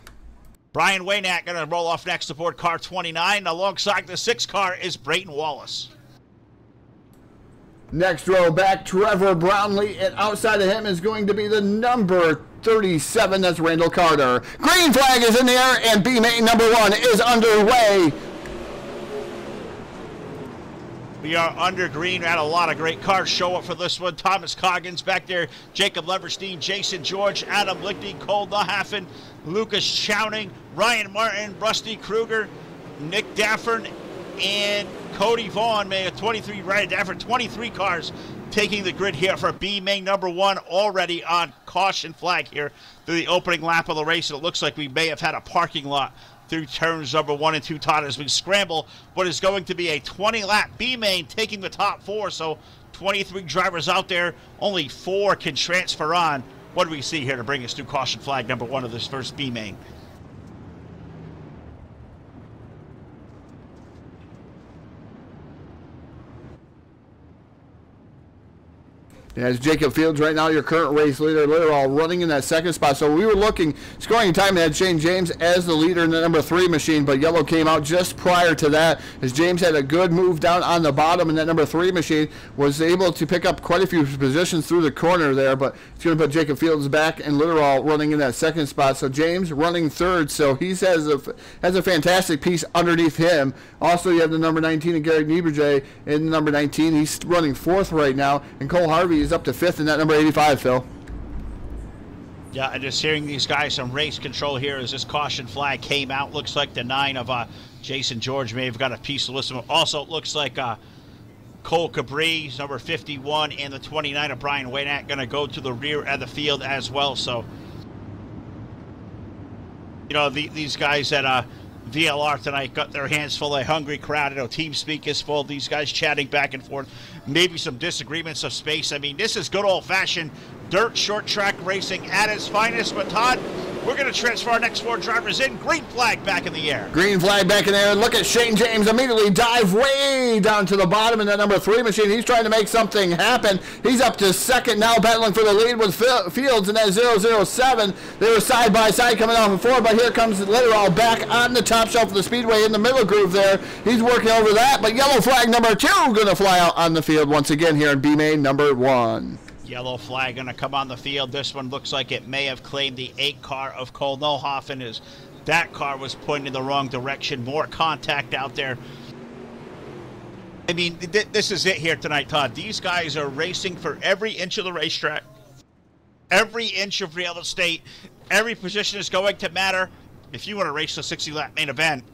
Brian Waynack going to roll off next aboard car 29. Alongside the 6th car is Brayton Wallace. Next row back, Trevor Brownlee, and outside of him is going to be the number 37, that's Randall Carter. Green flag is in the air, and B main number 1 is underway. We are under green. We had a lot of great cars show up for this one. Thomas Coggins back there, Jacob Leverstein, Jason George, Adam Lichty, Cole Nahaffen, Lucas Chowning, Ryan Martin, Rusty Kruger, Nick Daffern, and Cody Vaughn made a 23 right after 23 cars taking the grid here for B main number 1, already on caution flag here through the opening lap of the race. And it looks like we may have had a parking lot through turns number 1 and 2, Todd, as we scramble what is going to be a 20-lap B main taking the top 4. So 23 drivers out there, only 4 can transfer on. What do we see here to bring us through caution flag number 1 of this first B main? As Jacob Fields right now, your current race leader, Litterall running in that 2nd spot. So we were looking, scoring time, had Shane James as the leader in the number 3 machine, but yellow came out just prior to that, as James had a good move down on the bottom, and that number 3 machine was able to pick up quite a few positions through the corner there, but it's going to put Jacob Fields back and Litterall running in that 2nd spot. So James running 3rd, so he has a fantastic piece underneath him. Also, you have the number 19 and Garrett Niebuhr in number 19. He's running 4th right now, and Cole Harvey is up to 5th in that number 85, Phil. Yeah, and just hearing these guys on race control here as this caution flag came out. Looks like the 9 of Jason George may have got a piece of listen. Also, it looks like Cole Cabri, number 51, and the 29 of Brian Waynack going to go to the rear of the field as well. So, you know, these guys at VLR tonight got their hands full. A hungry crowd. I know TeamSpeak is full. These guys chatting back and forth. Maybe some disagreements of space. I mean, this is good old-fashioned dirt short track racing at its finest. But Todd, we're going to transfer our next 4 drivers in. Green flag back in the air. Green flag back in the air. And look at Shane James immediately dive way down to the bottom in that number 3 machine. He's trying to make something happen. He's up to 2nd now, battling for the lead with Fields in that 007. They were side by side coming off of 4, but here comes Litterall back on the top shelf of the speedway in the middle groove there. He's working over that, but yellow flag number 2 going to fly out on the field once again here in B main number 1. Yellow flag going to come on the field. This one looks like it may have claimed the 8 car of Cole Nohoffen, as That car was pointing in the wrong direction. More contact out there. I mean, this is it here tonight, Todd. These guys are racing for every inch of the racetrack, every inch of real estate. Every position is going to matter. If you want to race the 60-lap main event,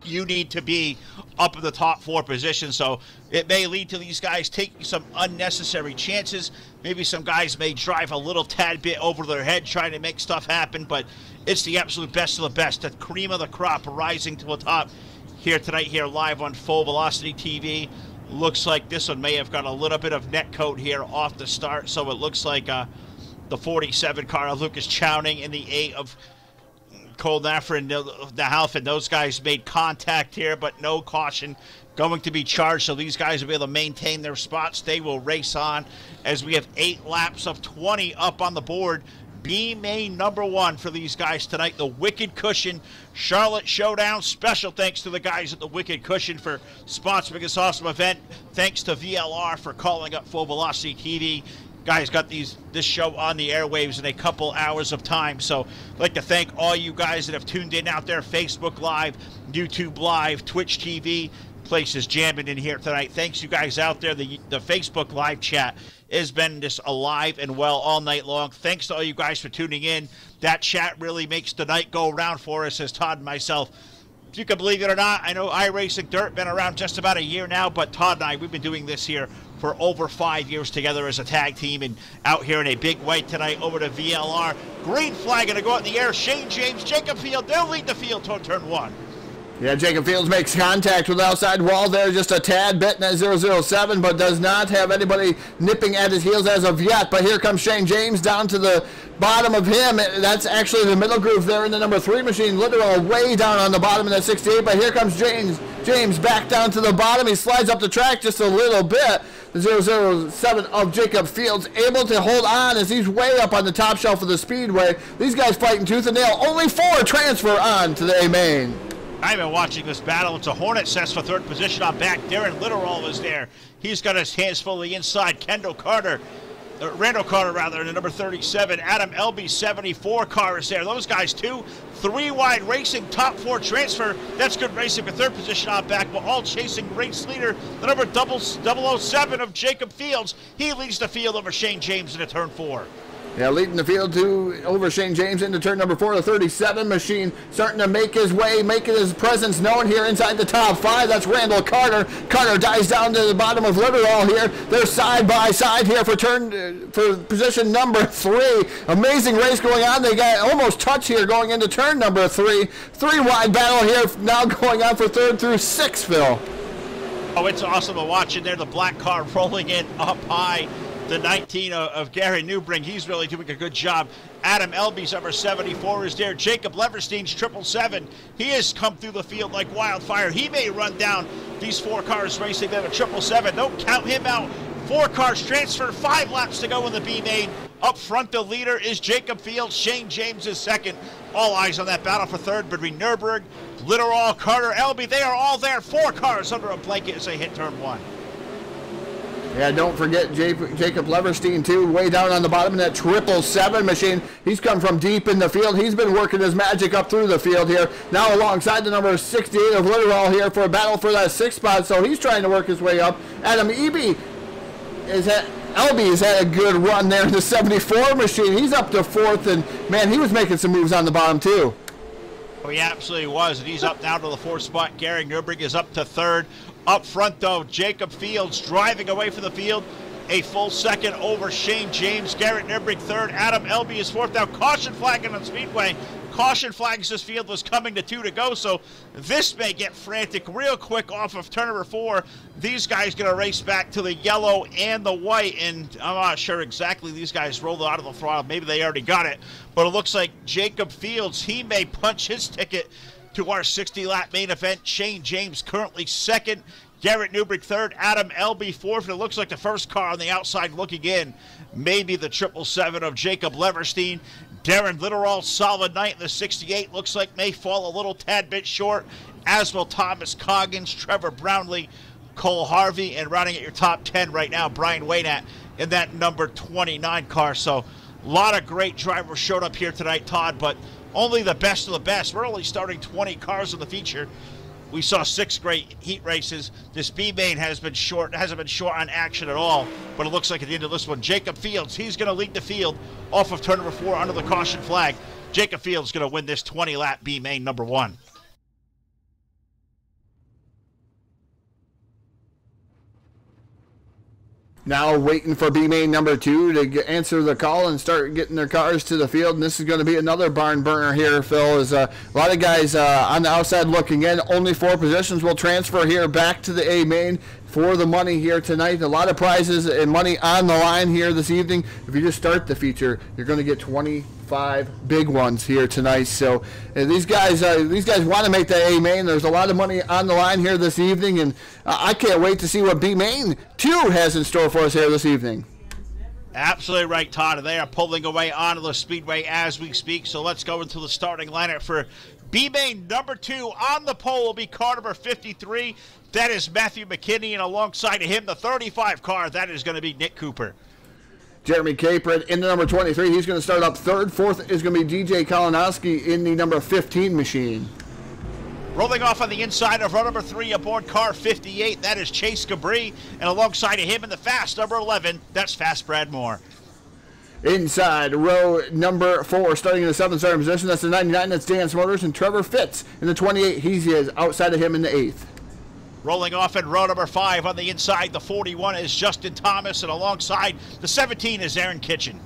you need to be up in the top 4 positions. So it may lead to these guys taking some unnecessary chances. Maybe some guys may drive a little tad bit over their head trying to make stuff happen, but it's the absolute best of the best. The cream of the crop rising to the top here tonight, here live on Full Velocity TV. Looks like this one may have got a little bit of net coat here off the start, so it looks like the 47 car of Lucas Chowning and the 8 of Cole Naffer and the Halfin. Those guys made contact here, but no caution going to be charged, so these guys will be able to maintain their spots. They will race on as we have 8 laps of 20 up on the board. B main number 1 for these guys tonight, the Wicked Cushion Charlotte Showdown. Special thanks to the guys at the Wicked Cushion for sponsoring this awesome event. Thanks to VLR for calling up Full Velocity TV. Guys got this show on the airwaves in a couple hours of time, so I'd like to thank all you guys that have tuned in out there. Facebook Live, YouTube Live, Twitch TV. Place is jamming in here tonight. Thanks you guys out there. The Facebook Live chat has been just alive and well all night long. Thanks to all you guys for tuning in. That chat really makes the night go around for us, as Todd and myself. If you can believe it or not, I know iRacing Dirt been around just about a year now, but Todd and I, we've been doing this here for over 5 years together as a tag team, and out here in a big way tonight over to VLR. Green flag going to go out in the air. Shane James, Jacob Field, they'll lead the field toward turn 1. Yeah, Jacob Fields makes contact with the outside wall there, just a tad bit in that 007, but does not have anybody nipping at his heels as of yet. But here comes Shane James down to the bottom of him. That's actually the middle groove there in the number 3 machine, literally way down on the bottom in that 68. But here comes James back down to the bottom. He slides up the track just a little bit. The 007 of Jacob Fields able to hold on as he's way up on the top shelf of the speedway. These guys fighting tooth and nail. Only 4 transfer on to the A main. I've been watching this battle. It's a Hornet Cess for 3rd position on back. Darren Litterall is there. He's got his hands full of the inside. Randall Carter, in the number 37. Adam Elby, 74 car is there. Those guys, 2, 3 wide racing, top 4 transfer. That's good racing for 3rd position on back, but all chasing race leader, the number 007 of Jacob Fields. He leads the field over Shane James into turn 4. Yeah, leading the field over Shane James into turn number 4. The 37 machine starting to make his way, making his presence known here inside the top 5. That's Randall Carter. Carter dives down to the bottom of Litterall here. They're side by side here for position number 3. Amazing race going on. They got almost touch here going into turn number 3. 3 wide battle here now going on for 3rd through 6th, Phil. Oh, it's awesome to watch in there. The black car rolling in up high. The 19 of Gary Newbring, he's really doing a good job. Adam Elby's number 74 is there. Jacob Leverstein's 777. He has come through the field like wildfire. He may run down these 4 cars racing there at 777. Don't count him out. 4 cars transfer, 5 laps to go in the B main. Up front, the leader is Jacob Fields. Shane James is 2nd. All eyes on that battle for 3rd between Nürburgring, Litterall, Carter, Elby. They are all there. 4 cars under a blanket as they hit turn 1. Yeah, don't forget Jacob Leverstein, too, way down on the bottom in that 777 machine. He's come from deep in the field. He's been working his magic up through the field here. Now alongside the number 68 of Litterall here for a battle for that 6th spot, so he's trying to work his way up. Adam Elby has had a good run there in the 74 machine. He's up to 4th, and, man, he was making some moves on the bottom, too. Oh, he absolutely was, and he's up now to the 4th spot. Gary Nürburgring is up to 3rd. Up front, though, Jacob Fields driving away from the field. A full 2nd over Shane James. Garrett Nürburgring 3rd. Adam Elby is 4th. Now, caution flagging on Speedway. Caution flags this field was coming to 2 to go, so this may get frantic real quick off of turn number 4. These guys going to race back to the yellow and the white, and I'm not sure exactly these guys rolled out of the throttle. Maybe they already got it, but it looks like Jacob Fields, he may punch his ticket to our 60-lap main event. Shane James currently 2nd. Garrett Newbrick 3rd. Adam Elby 4th. It looks like the first car on the outside looking in. Maybe the 777 of Jacob Leverstein. Darren Litterall, solid night in the 68. Looks like may fall a little tad bit short. As will Thomas Coggins, Trevor Brownlee, Cole Harvey, and running at your top 10 right now, Brian Waynat in that number 29 car. So a lot of great drivers showed up here tonight, Todd, but only the best of the best. We're only starting 20 cars in the feature. We saw 6 great heat races. This B main hasn't been short on action at all, but it looks like at the end of this one, Jacob Fields, he's going to lead the field off of turn number 4 under the caution flag. Jacob Fields going to win this 20-lap B main number 1. Now waiting for B main number 2 to answer the call and start getting their cars to the field. And this is going to be another barn burner here, Phil. Is a lot of guys on the outside looking in. Only 4 positions will transfer here back to the A main for the money here tonight. A lot of prizes and money on the line here this evening. If you just start the feature, you're going to get 25 big ones here tonight. So these guys want to make that A main. There's a lot of money on the line here this evening, and I can't wait to see what B main 2 has in store for us here this evening. Absolutely right, Todd. They are pulling away onto the speedway as we speak. So let's go into the starting lineup for B main number 2. On the pole will be car number 53. That is Matthew McKinney, and alongside of him, the 35 car, that is going to be Nick Cooper. Jeremy Capron in the number 23. He's going to start up third. Fourth is going to be DJ Kalinowski in the number 15 machine. Rolling off on the inside of row number 3 aboard car 58, that is Chase Cabri, and alongside of him in the fast number 11, that's Fast Brad Moore. Inside row number 4, starting in the 7th starting position, that's the 99, that's Dan Smothers, and Trevor Fitz in the 28. He is outside of him in the 8th. Rolling off in row number 5 on the inside, the 41 is Justin Thomas, and alongside the 17 is Aaron Kitchen.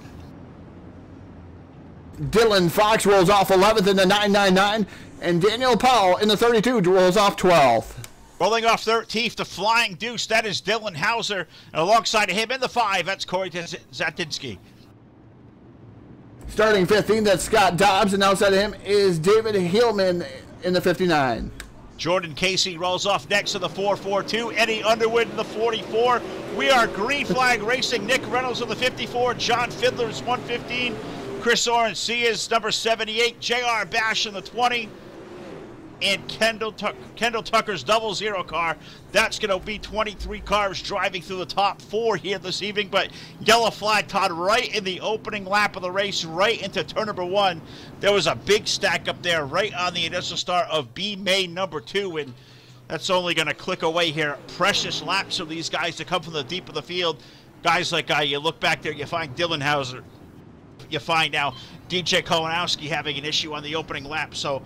Dylan Fox rolls off 11th in the 999, and Daniel Powell in the 32 rolls off 12th. Rolling off 13th, the Flying Deuce, that is Dylan Hauser, and alongside of him in the 5, that's Corey Zatinsky. Starting 15th, that's Scott Dobbs, and outside of him is David Hillman in the 59. Jordan Casey rolls off next to the 442. Eddie Underwood in the 44. We are Green Flag Racing. Nick Reynolds in the 54. John Fiddler's 115. Chris Orencia's number 78. J.R. Bash in the 20. And Kendall Tucker's 00 car. That's going to be 23 cars driving through the top 4 here this evening. But yellow flag, Todd, right in the opening lap of the race, right into turn number 1. There was a big stack up there right on the initial start of B main number 2. And that's only going to click away here. Precious laps of these guys to come from the deep of the field. Guys like you look back there, you find Dylan Hauser. You find now DJ Kalinowski having an issue on the opening lap. So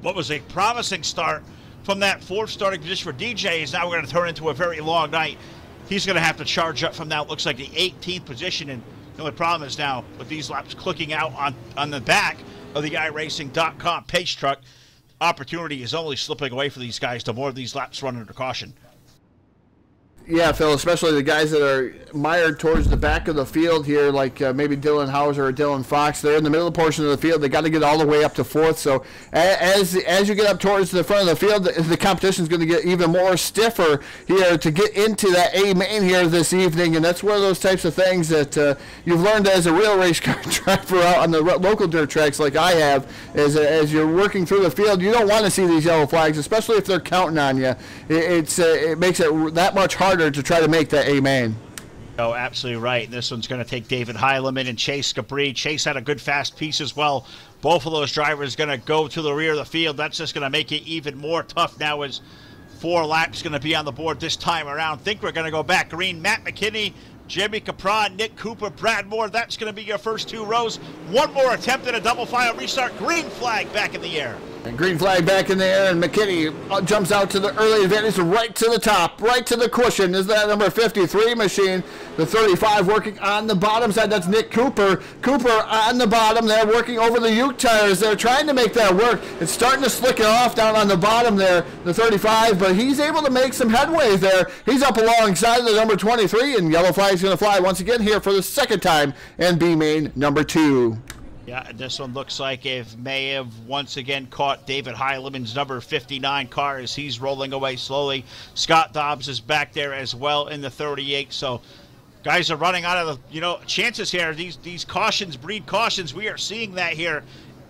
what was a promising start from that 4th starting position for DJ is now going to turn into a very long night. He's going to have to charge up from now, it looks like the 18th position. And the only problem is now with these laps clicking out on the back of the iRacing.com pace truck, opportunity is only slipping away for these guys the more of these laps run under caution. Yeah, Phil, especially the guys that are mired towards the back of the field here, like maybe Dylan Hauser or Dylan Fox. They're in the middle portion of the field. They got to get all the way up to 4th. So as you get up towards the front of the field, the competition is going to get even more stiffer here to get into that A main here this evening. And that's one of those types of things that you've learned as a real race car driver out on the local dirt tracks like I have. As you're working through the field, you don't want to see these yellow flags, especially if they're counting on you. It makes it that much harder to try to make that A main. Oh, absolutely right. And this one's going to take David Heileman and Chase Cabri. Chase had a good fast piece as well. Both of those drivers going to go to the rear of the field. That's just going to make it even more tough now as 4 laps going to be on the board this time around. Think we're going to go back green. Matt McKinney, Jimmy Capron, Nick Cooper, Brad Moore. That's going to be your first 2 rows. One more attempt at a double file restart. Green flag back in the air. And green flag back in the air, and McKinney jumps out to the early advantage, right to the top, right to the cushion. Is that number 53 machine? The 35 working on the bottom side. That's Nick Cooper. Cooper on the bottom there, working over the Uke tires. They're trying to make that work. It's starting to slick it off down on the bottom there, the 35, but he's able to make some headway there. He's up alongside the number 23, and yellow flag's going to fly once again here for the 2nd time, and B main number 2. Yeah, this one looks like it may have once again caught David Heileman's number 59 car as he's rolling away slowly. Scott Dobbs is back there as well in the 38. So guys are running out of the, chances here. These cautions breed cautions. We are seeing that here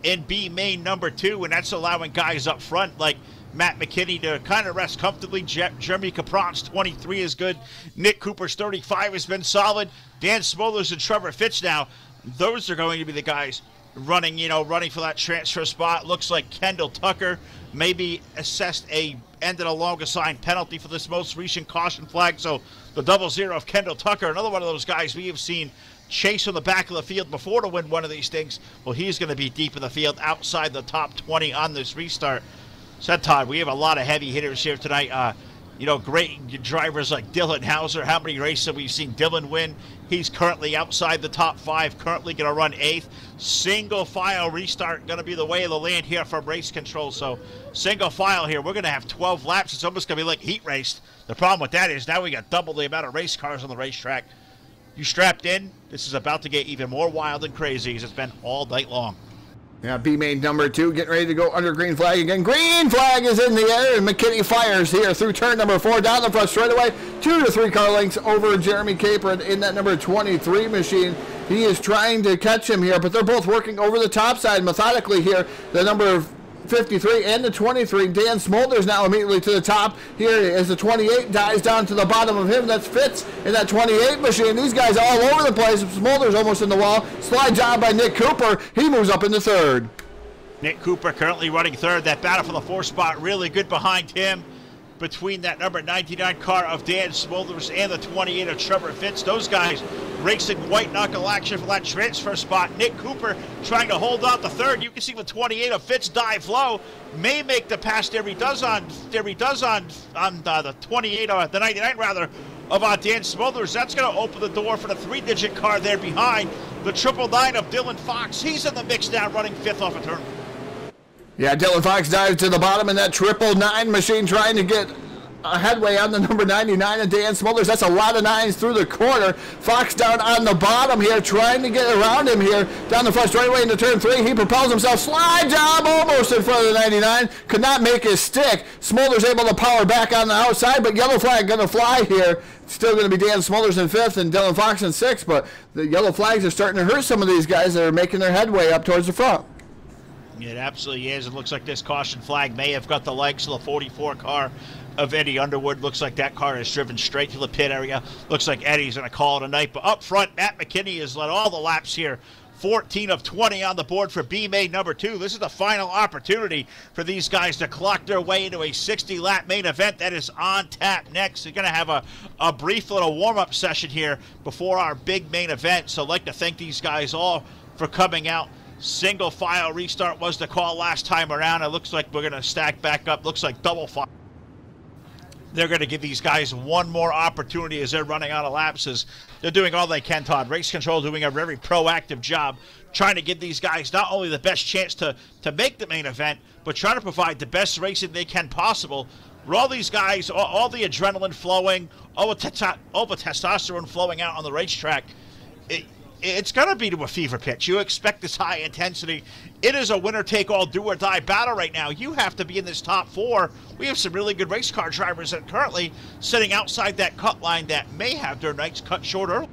in B main number 2, and that's allowing guys up front like Matt McKinney to kind of rest comfortably. Jeremy Capron's 23 is good. Nick Cooper's 35 has been solid. Dan Smothers and Trevor Fitz now, those are going to be the guys running, running for that transfer spot. Looks like Kendall Tucker maybe assessed ended a long assigned penalty for this most recent caution flag. So the 0-0 of Kendall Tucker, another one of those guys we have seen chase on the back of the field before to win one of these things. Well, he's going to be deep in the field outside the top 20 on this restart. Said Todd, we have a lot of heavy hitters here tonight. Great drivers like Dylan Hauser. How many races have we seen Dylan win? He's currently outside the top 5, currently going to run 8th. Single file restart going to be the way of the land here from race control. So single file here. We're going to have 12 laps. It's almost going to be like heat race. The problem with that is now we got double the amount of race cars on the racetrack. You strapped in? This is about to get even more wild and crazy as it's been all night long. Yeah, B-main number 2 getting ready to go under green flag again. Green flag is in the air, and McKinney fires here through turn number 4 down the front straightaway. 2 to 3 car lengths over Jeremy Capron in that number 23 machine. He is trying to catch him here, but they're both working over the top side methodically here. The number 53 and the 23. Dan Smolders now immediately to the top here as the 28 dives down to the bottom of him. That's Fitz in that 28 machine. These guys all over the place. Smolders almost in the wall. Slide job by Nick Cooper. He moves up into 3rd. Nick Cooper currently running 3rd. That battle for the 4th spot really good behind him. Between that number 99 car of Dan Smolders and the 28 of Trevor Fitz. Those guys racing white knuckle action for that transfer spot. Nick Cooper trying to hold on to 3rd. You can see the 28 of Fitz dive low. May make the pass there. He does on the 28 or the 99 rather of Dan Smolders. That's going to open the door for the 3-digit car there behind. The 999 of Dylan Fox. He's in the mix now, running 5th off a turn. Yeah, Dylan Fox dives to the bottom in that 999 machine, trying to get a headway on the number 99 and Dan Smolders. That's a lot of 9s through the corner. Fox down on the bottom here, trying to get around him here. Down the front straightaway into turn 3. He propels himself. Slide job almost in front of the 99. Could not make his stick. Smolders able to power back on the outside, but yellow flag going to fly here. Still going to be Dan Smolders in 5th and Dylan Fox in 6th, but the yellow flags are starting to hurt some of these guys that are making their headway up towards the front. It absolutely is. It looks like this caution flag may have got the legs of the 44 car of Eddie Underwood. Looks like that car is driven straight to the pit area. Looks like Eddie's going to call it a night. But up front, Matt McKinney has led all the laps here. 14 of 20 on the board for B-main number 2. This is the final opportunity for these guys to clock their way into a 60-lap main event that is on tap next. They're going to have a brief little warm-up session here before our big main event. So I'd like to thank these guys all for coming out. Single file restart was the call last time around. It looks like we're going to stack back up. Looks like double file. They're going to give these guys one more opportunity as they're running out of laps. As they're doing all they can, Todd. Race Control doing a very proactive job trying to give these guys not only the best chance to make the main event, but trying to provide the best racing they can possible. For all these guys, all the adrenaline flowing, all the testosterone flowing out on the racetrack, it's going to be to a fever pitch. You expect this high intensity. It is a winner-take-all, do-or-die battle right now. You have to be in this top 4. We have some really good race car drivers that are currently sitting outside that cut line that may have their nights cut short early.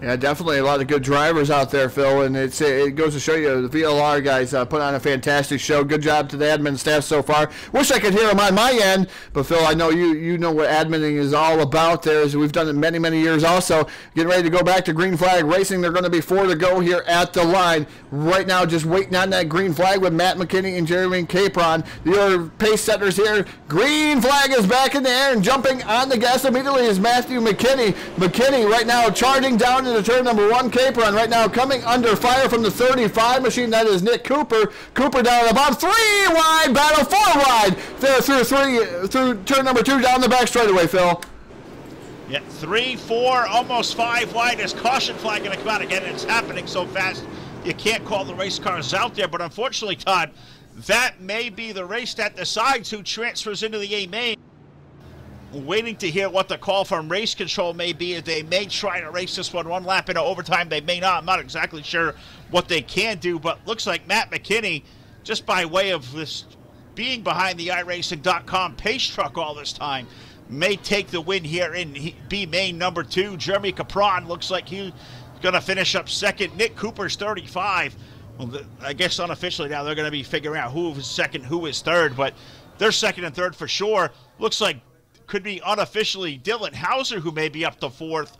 Yeah, definitely a lot of good drivers out there, Phil, and it goes to show you the VLR guys put on a fantastic show. Good job to the admin staff so far. Wish I could hear them on my end, but Phil, I know you know what adminning is all about there, as we've done it many, many years also. Getting ready to go back to green flag racing. They're going to be 4 to go here at the line. Right now, just waiting on that green flag with Matt McKinney and Jeremy Capron. The other pace setters here. Green flag is back in the air, and jumping on the gas immediately is Matthew McKinney. McKinney right now charging down into turn number 1. Capron right now coming under fire from the 35 machine. That is Nick Cooper. Cooper down at the bottom. 3 wide battle, 4 wide there through turn number 2 down the back straightaway, Phil. Yeah, 3, 4, almost 5 wide. There's caution flag going to come out again. It's happening so fast you can't call the race cars out there. But unfortunately, Todd, that may be the race that decides who transfers into the A main. Waiting to hear what the call from Race Control may be. They may try to race this one lap into overtime. They may not. I'm not exactly sure what they can do, but looks like Matt McKinney, just by way of this being behind the iRacing.com pace truck all this time, may take the win here in B main number 2. Jeremy Capron looks like he's going to finish up 2nd. Nick Cooper's 35. Well, I guess unofficially now they're going to be figuring out who is 2nd, who is 3rd, but they're 2nd and 3rd for sure. Looks like could be unofficially Dylan Hauser, who may be up to 4th.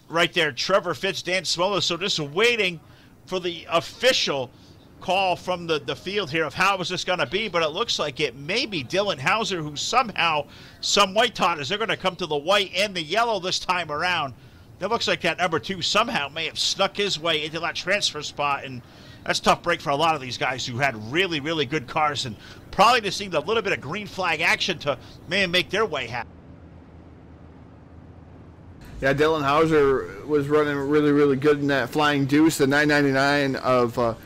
Right there, Trevor Fitz, Dan Smolders. So just waiting for the official call from the field here of how is this going to be, but it looks like it may be Dylan Hauser who somehow, some white, Todd, as they're going to come to the white and the yellow this time around. It looks like that number 2 somehow may have snuck his way into that transfer spot, and that's a tough break for a lot of these guys who had really, really good cars and probably just need a little bit of green flag action to maybe make their way happen. Yeah, Dylan Hauser was running really, really good in that Flying Deuce. The 999 of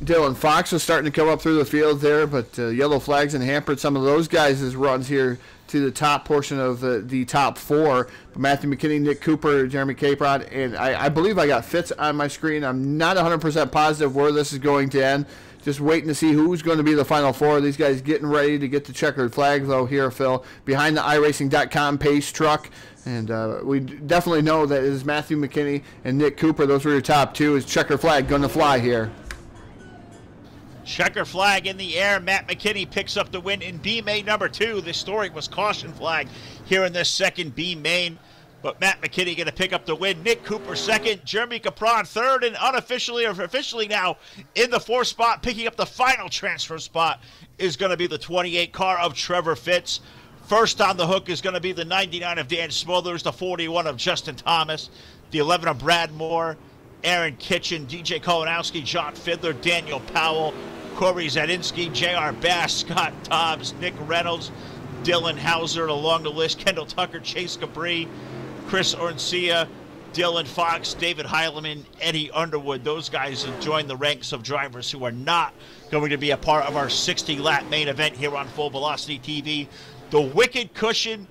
Dylan Fox was starting to come up through the field there, but yellow flags and hampered some of those guys' runs here to the top portion of the top 4. But Matthew McKinney, Nick Cooper, Jeremy Caprod, and I believe I got Fitz on my screen. I'm not 100% positive where this is going to end. Just waiting to see who's going to be the final 4. These guys getting ready to get the checkered flag, though, here, Phil, behind the iRacing.com pace truck. And we definitely know that it is Matthew McKinney and Nick Cooper. Those were your top 2. Is checker flag going to fly here? Checker flag in the air. Matt McKinney picks up the win in B main number 2. This story was caution flag here in this second B main. But Matt McKinney going to pick up the win. Nick Cooper second. Jeremy Capron third. And unofficially or officially now in the 4th spot, picking up the final transfer spot, is going to be the 28 car of Trevor Fitz. First on the hook is going to be the 99 of Dan Smothers, the 41 of Justin Thomas, the 11 of Brad Moore, Aaron Kitchen, DJ Kolanowski, John Fiddler, Daniel Powell, Corey Zadinsky, J.R. Bass, Scott Dobbs, Nick Reynolds, Dylan Hauser along the list, Kendall Tucker, Chase Cabri, Chris Orncia, Dylan Fox, David Heileman, Eddie Underwood. Those guys have joined the ranks of drivers who are not going to be a part of our 60-lap main event here on Full Velocity TV. The Wicked Cushion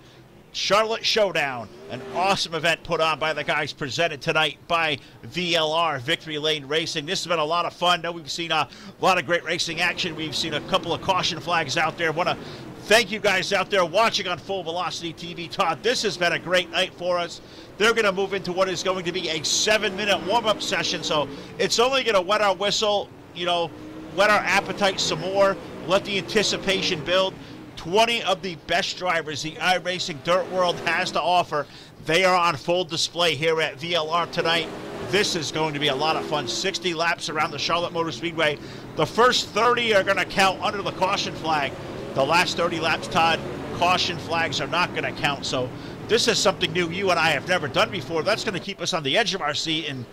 Charlotte Showdown, an awesome event put on by the guys, presented tonight by VLR, Victory Lane Racing. This has been a lot of fun. Now we've seen a lot of great racing action. We've seen a couple of caution flags out there. Want to thank you guys out there watching on Full Velocity TV. Todd, this has been a great night for us. They're going to move into what is going to be a 7-minute warm-up session, so it's only going to wet our whistle, you know, whet our appetite some more, let the anticipation build. 20 of the best drivers the iRacing Dirt World has to offer, they are on full display here at VLR tonight. This is going to be a lot of fun. 60 laps around the Charlotte Motor Speedway. The first 30 are going to count under the caution flag. The last 30 laps, Todd, caution flags are not going to count. So this is something new you and I have never done before. That's going to keep us on the edge of our seat, and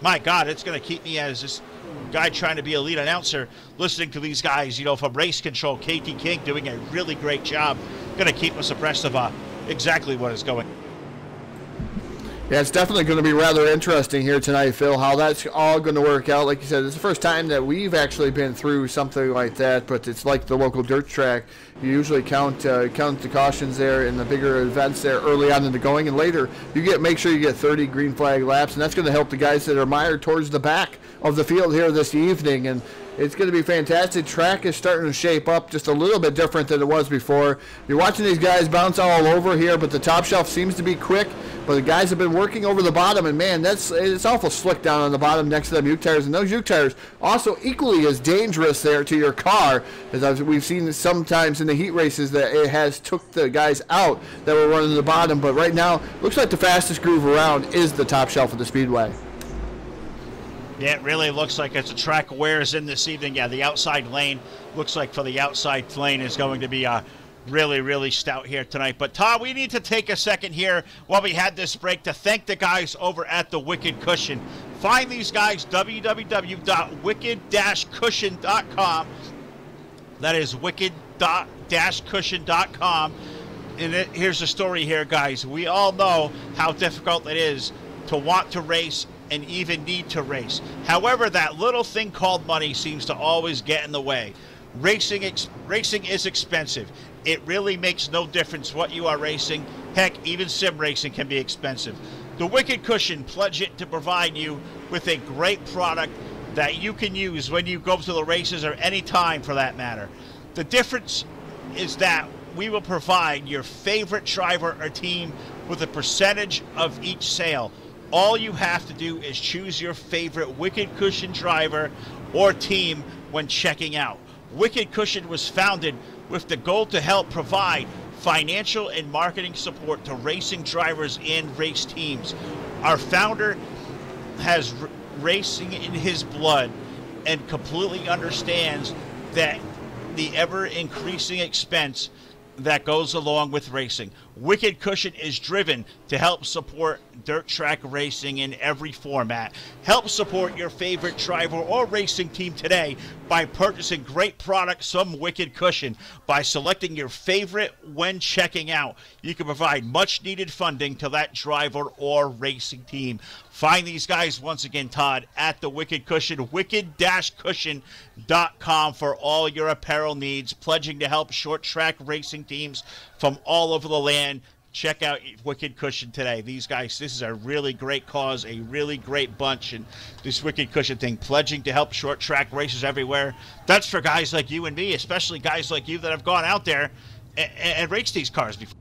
my God, it's going to keep me as this guy trying to be a lead announcer, listening to these guys, you know, from Race Control, KT King, doing a really great job. Going to keep us abreast of exactly what is going. Yeah, it's definitely going to be rather interesting here tonight, Phil, how that's all going to work out. Like you said, it's the first time that we've actually been through something like that, but it's like the local dirt track. You usually count the cautions there in the bigger events there early on in the going, and later you make sure you get 30 green flag laps, and that's going to help the guys that are mired towards the back of the field here this evening. And it's going to be fantastic. Track is starting to shape up just a little bit different than it was before. You're watching these guys bounce all over here, but the top shelf seems to be quick. But the guys have been working over the bottom, and man, it's awful slick down on the bottom next to them Uke tires. And those Uke tires also equally as dangerous there to your car, as we've seen sometimes in the heat races that it has took the guys out that were running the bottom. But right now, looks like the fastest groove around is the top shelf of the Speedway. Yeah, it really looks like as the track wears in this evening, yeah, the outside lane looks like for the outside lane is going to be really, really stout here tonight. But, Todd, we need to take a second here while we had this break to thank the guys over at the Wicked Cushion. Find these guys, www.wicked-cushion.com. That is wicked-cushion.com. And here's the story here, guys. We all know how difficult it is to want to race and even need to race. However, that little thing called money seems to always get in the way. Racing is expensive. It really makes no difference what you are racing. Heck, even sim racing can be expensive. The Wicked Cushion pledge it to provide you with a great product that you can use when you go to the races or any time for that matter. The difference is that we will provide your favorite driver or team with a percentage of each sale. All you have to do is choose your favorite Wicked Cushion driver or team when checking out. Wicked Cushion was founded with the goal to help provide financial and marketing support to racing drivers and race teams. Our founder has racing in his blood and completely understands that the ever-increasing expense that goes along with racing. Wicked Cushion is driven to help support dirt track racing in every format. Help support your favorite driver or racing team today by purchasing great products from Wicked Cushion. By selecting your favorite when checking out, you can provide much needed funding to that driver or racing team. Find these guys once again, Todd, at the Wicked Cushion, wicked-cushion.com for all your apparel needs, pledging to help short track racing teams from all over the land. Check out Wicked Cushion today. These guys, this is a really great cause, a really great bunch, and this Wicked Cushion thing, pledging to help short track racers everywhere. That's for guys like you and me, especially guys like you that have gone out there and raced these cars before.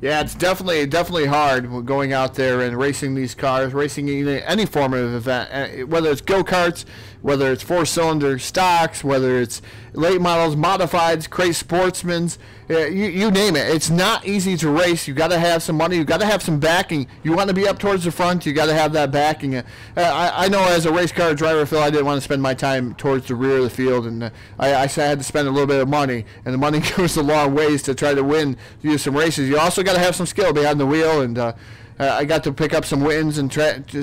Yeah, it's definitely hard going out there and racing these cars, racing in any form of event, whether it's go-karts, whether it's four-cylinder stocks, whether it's late models, modifieds, crate sportsmans, you name it. It's not easy to race. You got to have some money. You got to have some backing. You want to be up towards the front. You got to have that backing. I know as a race car driver, Phil, I didn't want to spend my time towards the rear of the field, and I had to spend a little bit of money, and the money goes a long ways to try to win some races. You also got to have some skill behind the wheel, and I got to pick up some wins and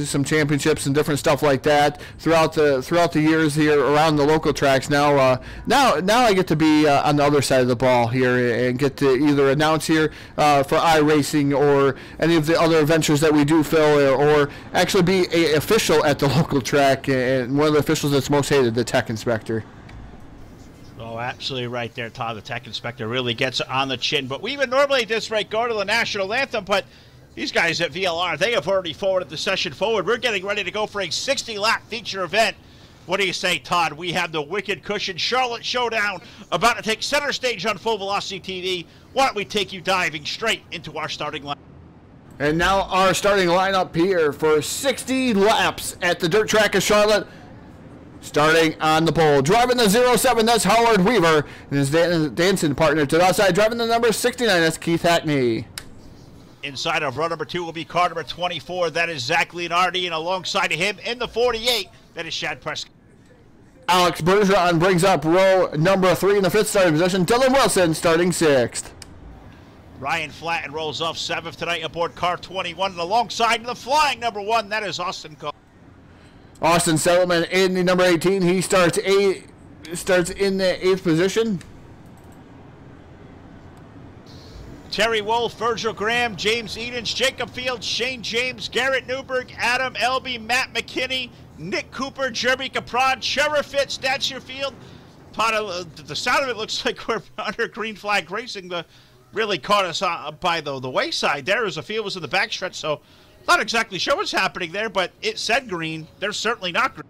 some championships and different stuff like that throughout the years here around the local tracks. Now I get to be on the other side of the ball here and get to either announce here for iRacing or any of the other adventures that we do, Phil, or actually be an official at the local track, and one of the officials that's most hated, the tech inspector. Oh, absolutely right there, Todd. The tech inspector really gets on the chin. But we would normally at this rate go to the national anthem, but these guys at VLR, they have already forwarded the session forward. We're getting ready to go for a 60-lap feature event. What do you say, Todd? We have the Wicked Cushion Charlotte Showdown about to take center stage on Full Velocity TV. Why don't we take you diving straight into our starting line? And now our starting lineup here for 60 laps at the dirt track of Charlotte. Starting on the pole, driving the 07, that's Howard Weaver, and his dancing partner to the outside, driving the number 69, that's Keith Hackney. Inside of row number 2 will be car number 24, that is Zach Leonardi, and alongside of him in the 48, that is Shad Prescott. Alex Bergeron brings up row number 3 in the 5th starting position, Dylan Wilson starting 6th. Ryan Flatten rolls off 7th tonight aboard car 21, and alongside the flying number 1, that is Austin Cole. Austin Settlement in the number 18. He starts in the 8th position. Terry Wolf, Virgil Graham, James Edens, Jacob Fields, Shane James, Garrett Newberg, Adam Elby, Matt McKinney, Nick Cooper, Jeremy Caprad, Sheriff Fitz, that's your field. The sound of it looks like we're under green flag racing. Really caught us by the wayside there as the field was in the backstretch, so not exactly sure what's happening there, but it said green. They're certainly not green.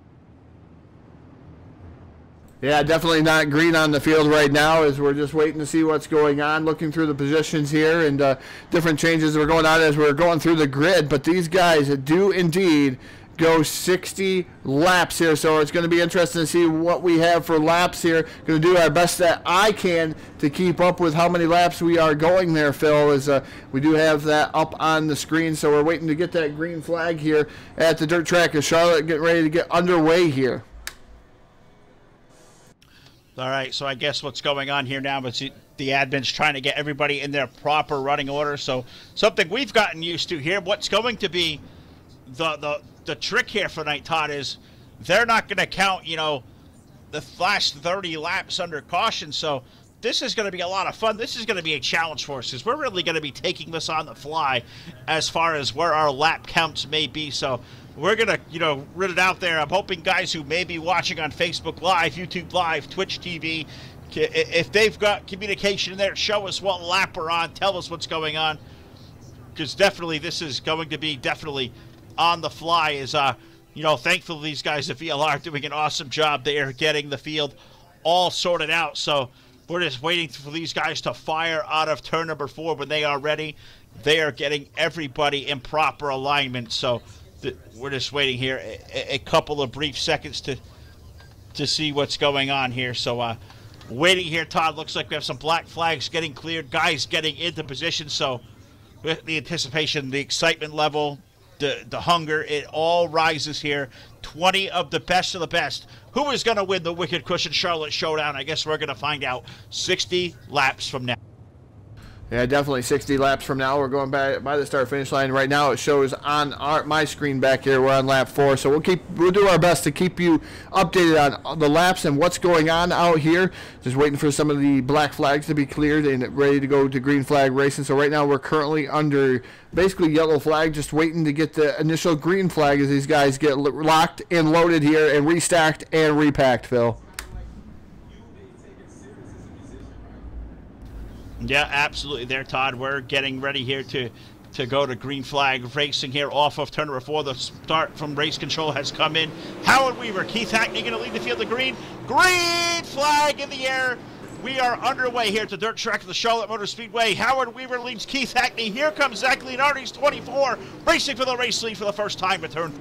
Yeah, definitely not green on the field right now as we're just waiting to see what's going on, looking through the positions here, and different changes that are going on as we're going through the grid. But these guys do indeed go 60 laps here, so it's going to be interesting to see what we have for laps here. Going to do our best that I can to keep up with how many laps we are going there, Phil, as we do have that up on the screen, so we're waiting to get that green flag here at the dirt track of Charlotte, getting ready to get underway here. All right, so I guess what's going on here now is the admin's trying to get everybody in their proper running order, so something we've gotten used to here. What's going to be the trick here for tonight, Todd, is they're not going to count, the last 30 laps under caution. So this is going to be a lot of fun. This is going to be a challenge for us because we're really going to be taking this on the fly as far as where our lap counts may be. So we're going to, rid it out there. I'm hoping guys who may be watching on Facebook Live, YouTube Live, Twitch TV, if they've got communication in there, show us what lap we're on, tell us what's going on, because definitely this is going to be on the fly. Is thankfully these guys at VLR are doing an awesome job. They are getting the field all sorted out, so we're just waiting for these guys to fire out of turn number 4 when they are ready. They are getting everybody in proper alignment, so we're just waiting here a couple of brief seconds to see what's going on here. So waiting here, Todd. Looks like we have some black flags getting cleared, guys getting into position, so with the anticipation, the excitement level the hunger, it all rises here. 20 of the best. Who is going to win the Wicked Cushion Charlotte Showdown? I guess we're going to find out 60 laps from now. Yeah, definitely 60 laps from now. We're going by the start-finish line. Right now it shows on my screen back here we're on lap 4, so we'll do our best to keep you updated on the laps and what's going on out here. Just waiting for some of the black flags to be cleared and ready to go to green flag racing. So right now we're currently under basically yellow flag, just waiting to get the initial green flag as these guys get locked and loaded here and restacked and repacked, Phil. Yeah, absolutely there, Todd. We're getting ready here to go to green flag racing here off of turn number 4. The start from race control has come in. Howard Weaver, Keith Hackney going to lead the field to green. Green flag in the air. We are underway here at the dirt track of the Charlotte Motor Speedway. Howard Weaver leads Keith Hackney. Here comes Zach Leonardi's 24, racing for the race lead for the first time at turn.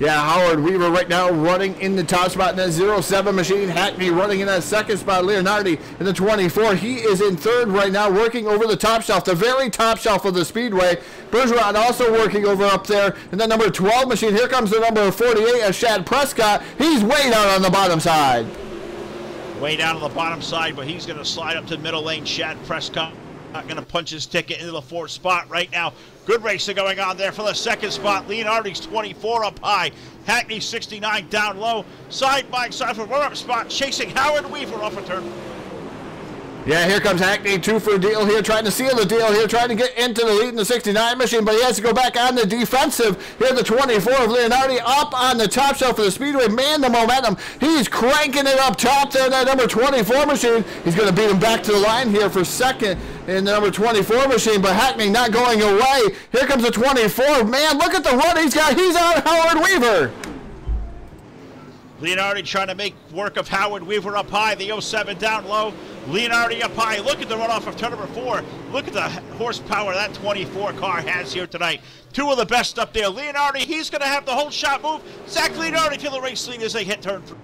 Yeah, Howard Weaver right now running in the top spot in that 07 machine. Hackney running in that second spot. Leonardi in the 24. He is in third right now, working over the top shelf, the very top shelf of the speedway. Bergeron also working over up there in the number 12 machine. Here comes the number 48, Shad Prescott. He's way down on the bottom side. Way down on the bottom side, but he's going to slide up to the middle lane. Shad Prescott not going to punch his ticket into the 4th spot right now. Good racing going on there for the 2nd spot. Leonardi's 24 up high. Hackney 69 down low. Side by side for run-up spot, chasing Howard Weaver off a turn. Yeah, here comes Hackney, 2 for a deal here, trying to seal the deal here, trying to get into the lead in the 69 machine, but he has to go back on the defensive. Here, the 24 of Leonardi up on the top shelf of the speedway. Man, the momentum. He's cranking it up top there in that number 24 machine. He's going to beat him back to the line here for second in the number 24 machine, but Hackney not going away. Here comes the 24. Man, look at the run he's got. He's on Howard Weaver. Leonardi trying to make work of Howard Weaver up high. The 07 down low. Leonardi up high. Look at the runoff of turn number 4. Look at the horsepower that 24 car has here tonight. 2 of the best up there. Leonardi, he's going to have the whole shot move. Zach Leonardi to the race lead as they hit turn 3.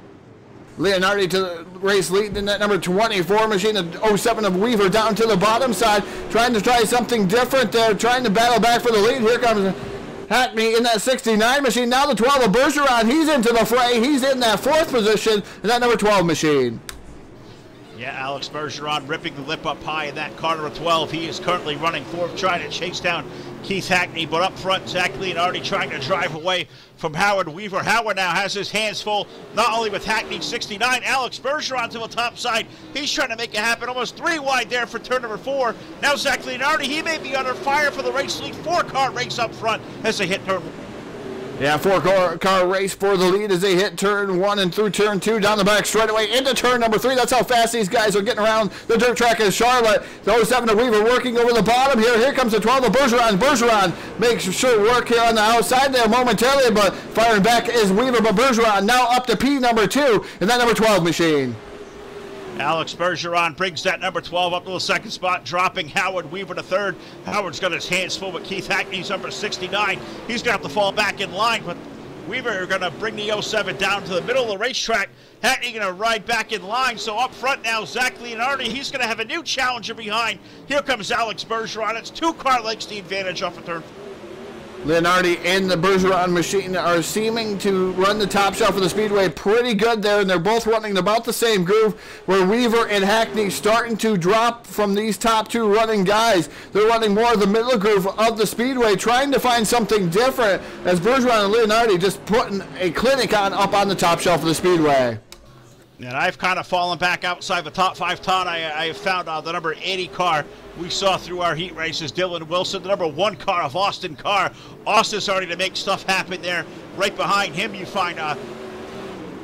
Leonardi to the race lead in that number 24 machine, the 07 of Weaver down to the bottom side, trying to try something different there, trying to battle back for the lead. Here comes Hackney in that 69 machine. Now the 12 of Bergeron, he's into the fray. He's in that 4th position in that number 12 machine. Yeah, Alex Bergeron ripping the lip up high in that car number 12. He is currently running 4th, trying to chase down Keith Hackney, but up front, Zach Leonardi trying to drive away from Howard Weaver. Howard now has his hands full, not only with Hackney 69, Alex Bergeron to the top side. He's trying to make it happen, almost 3 wide there for turn number 4. Now Zach Leonardi, he may be under fire for the race lead. 4-car race up front as they hit turn 1. Yeah, 4-car race for the lead as they hit turn 1 and through turn 2, down the back straightaway into turn number 3. That's how fast these guys are getting around the dirt track in Charlotte. The 07 of Weaver working over the bottom here. Here comes the 12 of Bergeron. Bergeron makes sure work here on the outside there momentarily, but firing back is Weaver. But Bergeron now up to P number 2 in that number 12 machine. Alex Bergeron brings that number 12 up to the 2nd spot, dropping Howard Weaver to 3rd. Howard's got his hands full with Keith Hackney's number 69. He's going to have to fall back in line, but Weaver are going to bring the 07 down to the middle of the racetrack. Hackney going to ride back in line, so up front now, Zach Leonardi, he's going to have a new challenger behind. Here comes Alex Bergeron. It's 2 car lengths the advantage off of turn. Leonardi and the Bergeron machine are seeming to run the top shelf of the speedway pretty good there, and they're both running about the same groove, where Weaver and Hackney starting to drop from these top 2 running guys. They're running more of the middle groove of the speedway, trying to find something different, as Bergeron and Leonardi just putting a clinic on up on the top shelf of the speedway. And I've kind of fallen back outside the top 5, Todd. I have found the number 80 car we saw through our heat races, Dylan Wilson, the number 1 car of Austin Carr. Austin starting to make stuff happen there. Right behind him, you find,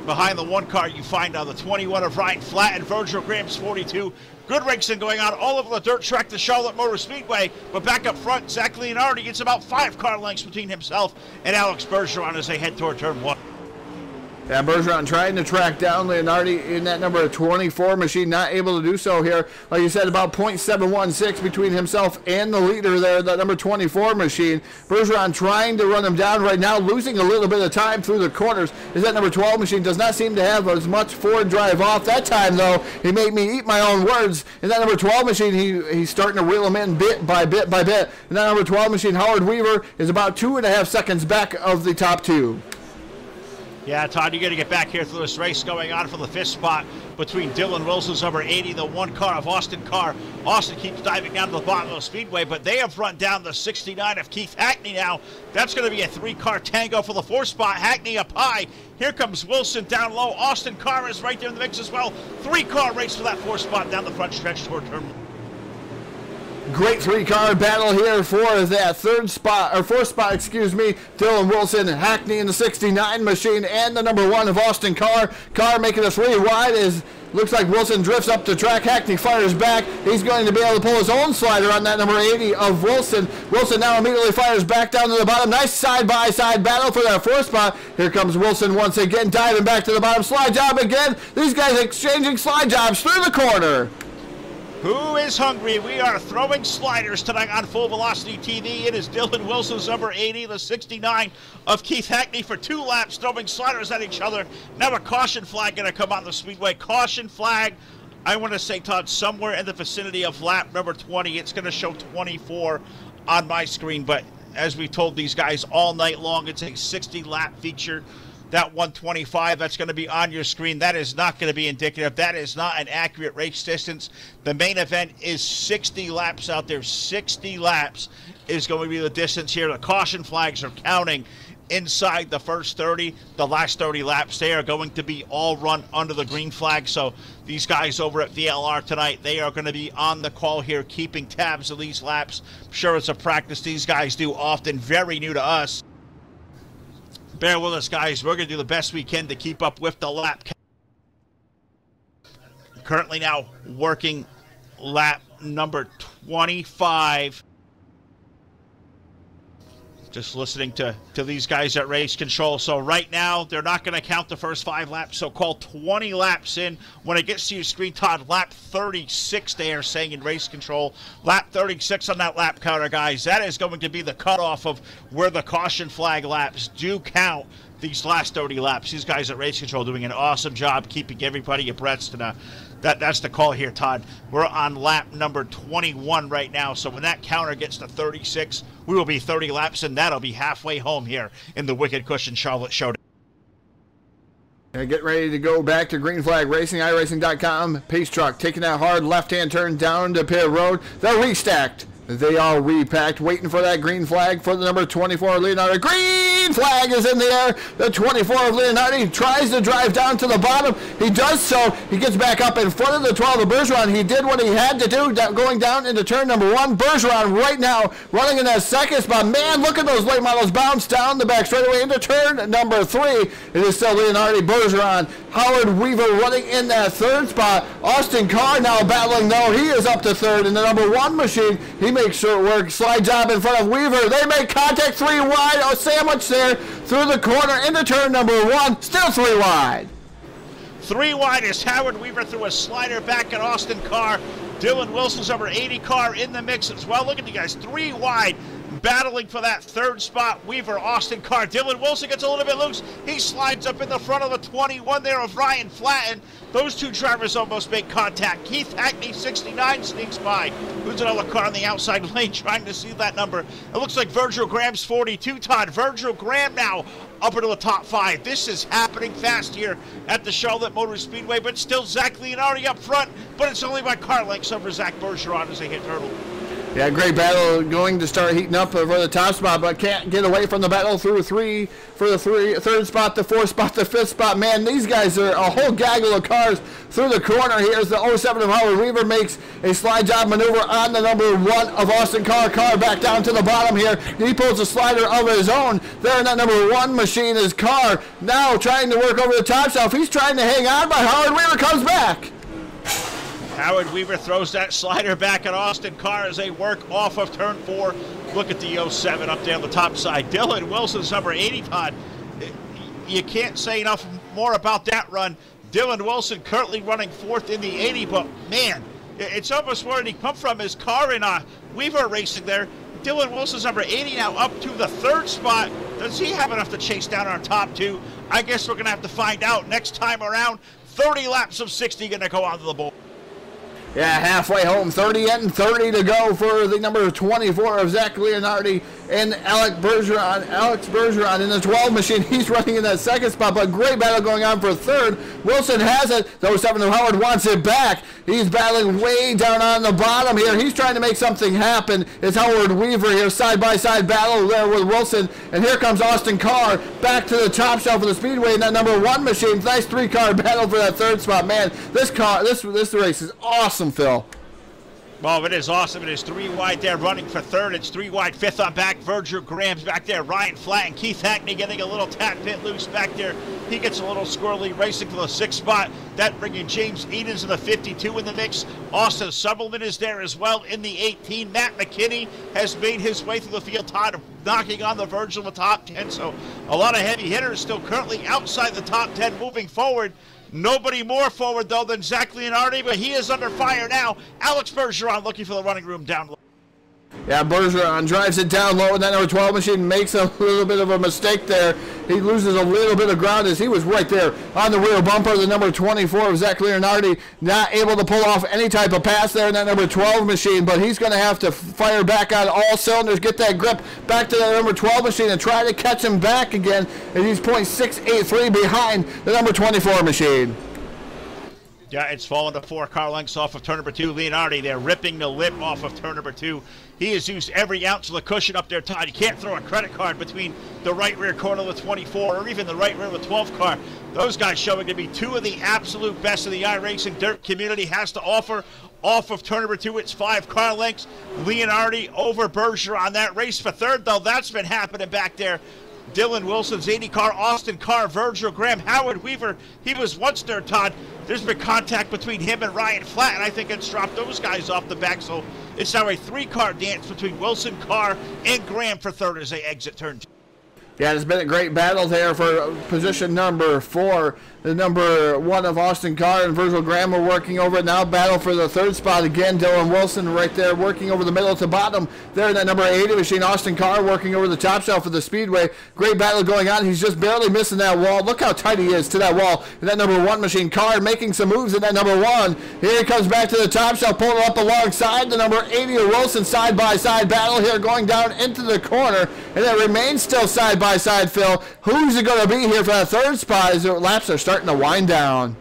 behind the 1 car, you find the 21 of Ryan Flatt and Virgil Graham's 42. Good racing going on all over the dirt track, the Charlotte Motor Speedway. But back up front, Zach Leonardi gets about 5 car lengths between himself and Alex Bergeron as they head toward turn 1. Yeah, Bergeron trying to track down Leonardi in that number 24 machine, not able to do so here. Like you said, about .716 between himself and the leader there, that number 24 machine. Bergeron trying to run him down right now, losing a little bit of time through the corners. Is that number 12 machine does not seem to have as much forward drive off. That time, though, he made me eat my own words. In that number 12 machine, he's starting to reel him in bit by bit by bit. In that number 12 machine, Howard Weaver is about 2.5 seconds back of the top two. Yeah, Todd, you got to get back here through this race going on for the 5th spot between Dylan Wilson's number 80, the 1 car of Austin Carr. Austin keeps diving down to the bottom of the speedway, but they have run down the 69 of Keith Hackney now. That's going to be a 3-car tango for the 4th spot. Hackney up high. Here comes Wilson down low. Austin Carr is right there in the mix as well. 3-car race for that 4th spot down the front stretch toward turn. Great 3-car battle here for that 4th spot, excuse me. Dylan Wilson, Hackney in the 69 machine, and the number 1 of Austin Carr. Carr making a 3 wide as looks like Wilson drifts up the track. Hackney fires back. He's going to be able to pull his own slider on that number 80 of Wilson. Wilson now immediately fires back down to the bottom. Nice side-by-side battle for that 4th spot. Here comes Wilson once again, diving back to the bottom. Slide job again. These guys exchanging slide jobs through the corner. Who is hungry? We are throwing sliders tonight on Full Velocity TV. It is Dylan Wilson's number 80, the 69 of Keith Hackney for 2 laps, throwing sliders at each other. Now a caution flag going to come on the speedway. Caution flag, I want to say, Todd, somewhere in the vicinity of lap number 20. It's going to show 24 on my screen, but as we told these guys all night long, it's a 60-lap feature. That 125 that's going to be on your screen, that is not going to be indicative. That is not an accurate race distance. The main event is 60 laps out there. 60 laps is going to be the distance here. The caution flags are counting inside the first 30. The last 30 laps, they are going to be all run under the green flag. So these guys over at VLR tonight, they are going to be on the call here, keeping tabs of these laps. I'm sure it's a practice these guys do often, very new to us. Bear with us, guys. We're going to do the best we can to keep up with the lap. Currently now working lap number 25. Just listening to these guys at race control. So right now, they're not going to count the first 5 laps, so call 20 laps in. When it gets to your screen, Todd, lap 36 they are saying in race control. Lap 36 on that lap counter, guys. That is going to be the cutoff of where the caution flag laps do count these last 30 laps. These guys at race control doing an awesome job keeping everybody abreast. And that's the call here, Todd. We're on lap number 21 right now, so when that counter gets to 36, we will be 30 laps, and that'll be halfway home here in the Wicked Cushion Charlotte Showdown. Get ready to go back to Green Flag Racing, iRacing.com. Pace truck taking that hard left-hand turn down to pit road. They're restacked. They are repacked, waiting for that green flag for the number 24 Leonardi. Green flag is in the air. The 24 of Leonardi tries to drive down to the bottom. He does so. He gets back up in front of the 12 of Bergeron. He did what he had to do, going down into turn number 1. Bergeron right now running in that 2nd spot. Man, look at those late models bounce down the back straightaway into turn number 3. It is still Leonardi, Bergeron, Howard Weaver running in that 3rd spot. Austin Carr now battling, though. He is up to 3rd in the number 1 machine. He makes sure it works. Slide job in front of Weaver. They make contact 3 wide. A sandwich there through the corner into turn number 1. Still 3 wide. 3 wide as Howard Weaver threw a slider back at Austin Carr. Dylan Wilson's number 80 car in the mix as well. Look at you guys. 3 wide. Battling for that 3rd spot, Weaver, Austin Carr. Dylan Wilson gets a little bit loose. He slides up in the front of the 21 there of Ryan Flatten. Those 2 drivers almost make contact. Keith Hackney, 69, sneaks by. Who's another car on the outside lane trying to see that number? It looks like Virgil Graham's 42, Todd. Virgil Graham now up into the top 5. This is happening fast here at the Charlotte Motor Speedway, but still Zach Leonardi up front, but it's only by car lengths over Zach Bergeron as they hit Turtle. Yeah, great battle going to start heating up for the top spot, but can't get away from the battle through 3 for the 3rd spot, the 4th spot, the 5th spot. Man, these guys are a whole gaggle of cars through the corner. Here's the 07 of Howard Weaver, makes a slide job maneuver on the number 1 of Austin Carr. Carr back down to the bottom here. He pulls a slider of his own. There in that number 1 machine is Carr, now trying to work over the top shelf. He's trying to hang on, but Howard Weaver comes back. Howard Weaver throws that slider back at Austin Carr as they work off of turn 4. Look at the 07 up there on the top side. Dylan Wilson's number 80, Todd. You can't say enough more about that run. Dylan Wilson currently running 4th in the 80, but man, it's almost where did he come from? His car in Weaver Racing there. Dylan Wilson's number 80 now up to the 3rd spot. Does he have enough to chase down our top 2? I guess we're going to have to find out next time around. 30 laps of 60 going to go onto the board. Yeah, halfway home, 30 and 30 to go for the number 24 of Zach Leonardi and Alex Bergeron. Alex Bergeron in the 12 machine. He's running in that 2nd spot, but great battle going on for 3rd. Wilson has it, though 7 of Howard wants it back. He's battling way down on the bottom here. He's trying to make something happen. It's Howard Weaver here, side-by-side battle there with Wilson. And here comes Austin Carr back to the top shelf of the Speedway in that number 1 machine. Nice 3-car battle for that 3rd spot. Man, this race is awesome, Phil. Well, it is awesome. It is 3 wide there running for 3rd. It's 3 wide, 5th on back. Virgil Graham's back there. Ryan Flatt and Keith Hackney getting a little tap pit loose back there. He gets a little squirrely racing for the 6th spot. That bringing James Edens in the 52 in the mix. Austin Subelman is there as well in the 18. Matt McKinney has made his way through the field. Todd knocking on the verge of the top 10. So a lot of heavy hitters still currently outside the top 10 moving forward. Nobody more forward, though, than Zach Leonardi, but he is under fire now. Alex Bergeron looking for the running room down low. Yeah, Bergeron drives it down low, and that number 12 machine makes a little bit of a mistake there. He loses a little bit of ground as he was right there on the rear bumper. The number 24 of Zach Leonardi not able to pull off any type of pass there in that number 12 machine, but he's going to have to fire back on all cylinders, get that grip back to that number 12 machine and try to catch him back again as he's 0.683 behind the number 24 machine. Yeah, it's fallen to 4 car lengths off of turn number 2. Leonardi there ripping the lip off of turn number 2. He has used every ounce of the cushion up there, Todd. You can't throw a credit card between the right rear corner of the 24 or even the right rear of the 12 car. Those guys showing to be 2 of the absolute best of the iRacing dirt community has to offer. Off of turn number 2, it's 5 car lengths. Leonardi over Bergeron. That race for 3rd, though, that's been happening back there. Dylan Wilson's 80 car, Austin Carr, Virgil Graham, Howard Weaver. He was once there, Todd. There's been contact between him and Ryan Flatt, and I think it's dropped those guys off the back. So it's now a 3-car dance between Wilson, Carr, and Graham for 3rd as they exit turn 2. Yeah, it's been a great battle there for position number 4. The number 1 of Austin Carr and Virgil Graham are working over it now. Battle for the 3rd spot again. Dylan Wilson right there working over the middle to bottom. There in that number 80 machine. Austin Carr working over the top shelf of the Speedway. Great battle going on. He's just barely missing that wall. Look how tight he is to that wall. In that number 1 machine. Carr making some moves in that number 1. Here he comes back to the top shelf, pulling up alongside the number 80 of Wilson. Side-by-side battle here going down into the corner. And it remains still side-by-side, Phil. Who's it going to be here for that 3rd spot as the laps are starting to wind down?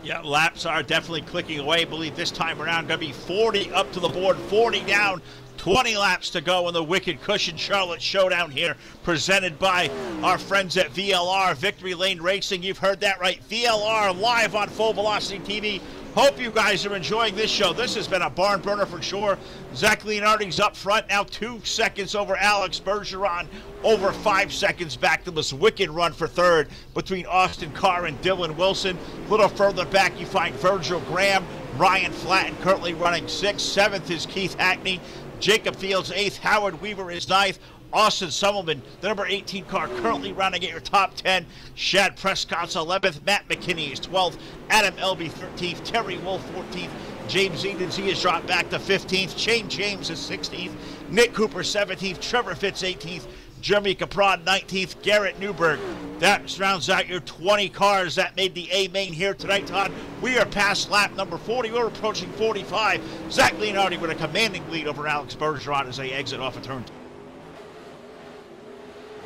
Yeah, laps are definitely clicking away. I believe this time around going to be 40 up to the board, 40 down, 20 laps to go in the Wicked Cushion Charlotte Showdown here, presented by our friends at VLR, Victory Lane Racing. You've heard that right. VLR live on Full Velocity TV. Hope you guys are enjoying this show. This has been a barn burner for sure. Zach Leonardi's up front now, 2 seconds over Alex Bergeron, over 5 seconds back to this wicked run for 3rd between Austin Carr and Dylan Wilson. A little further back you find Virgil Graham, Ryan Flatt currently running 6th. 7th is Keith Hackney. Jacob Fields 8th. Howard Weaver is 9th. Austin Subelman, the number 18 car, currently rounding at your top 10. Shad Prescott's 11th. Matt McKinney is 12th. Adam Elby 13th. Terry Wolf 14th. James Edens, he has dropped back to 15th. Shane James is 16th. Nick Cooper 17th. Trevor Fitz 18th. Jeremy Caprad 19th. Garrett Newberg. That rounds out your 20 cars that made the A main here tonight, Todd. We are past lap number 40. We're approaching 45. Zach Leonardi with a commanding lead over Alex Bergeron as they exit off a turn 2.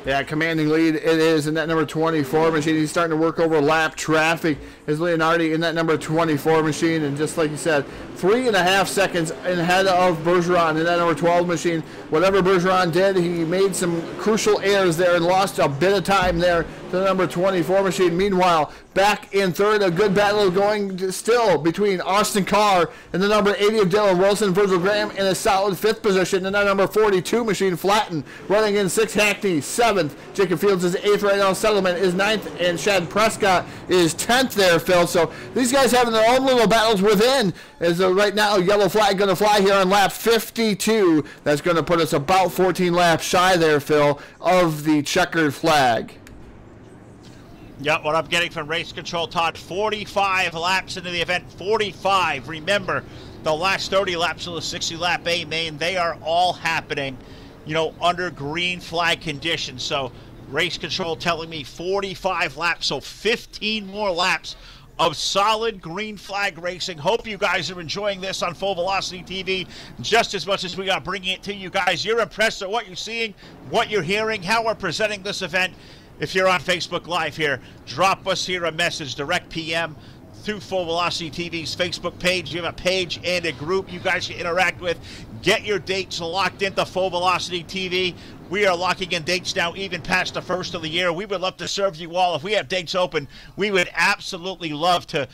Yeah, commanding lead it is in that number 24 machine. He's starting to work over lap traffic as Leonardi in that number 24 machine. And just like you said, 3.5 seconds ahead of Bergeron in that number 12 machine. Whatever Bergeron did, he made some crucial errors there and lost a bit of time there to the number 24 machine. Meanwhile, back in 3rd, a good battle going still between Austin Carr and the number 80 of Dylan Wilson. Virgil Graham in a solid 5th position. And that number 42 machine, Flatten, running in 6th. Hackney 7th. Jacob Fields is 8th right now. Settlement is 9th. And Shad Prescott is 10th there, Phil. So these guys having their own little battles within. As right now, yellow flag going to fly here on lap 52. That's going to put us about 14 laps shy there, Phil, of the checkered flag. Yeah, what I'm getting from race control, Todd, 45 laps into the event, 45. Remember, the last 30 laps of the 60-lap A main, they are all happening, you know, under green flag conditions. So race control telling me 45 laps, so 15 more laps of solid green flag racing. Hope you guys are enjoying this on Full Velocity TV just as much as we are bringing it to you guys. You're impressed at what you're seeing, what you're hearing, how we're presenting this event. If you're on Facebook Live here, drop us here a message, direct PM through Full Velocity TV's Facebook page. You have a page and a group you guys can interact with. Get your dates locked into Full Velocity TV. We are locking in dates now even past the first of the year. We would love to serve you all. If we have dates open, we would absolutely love to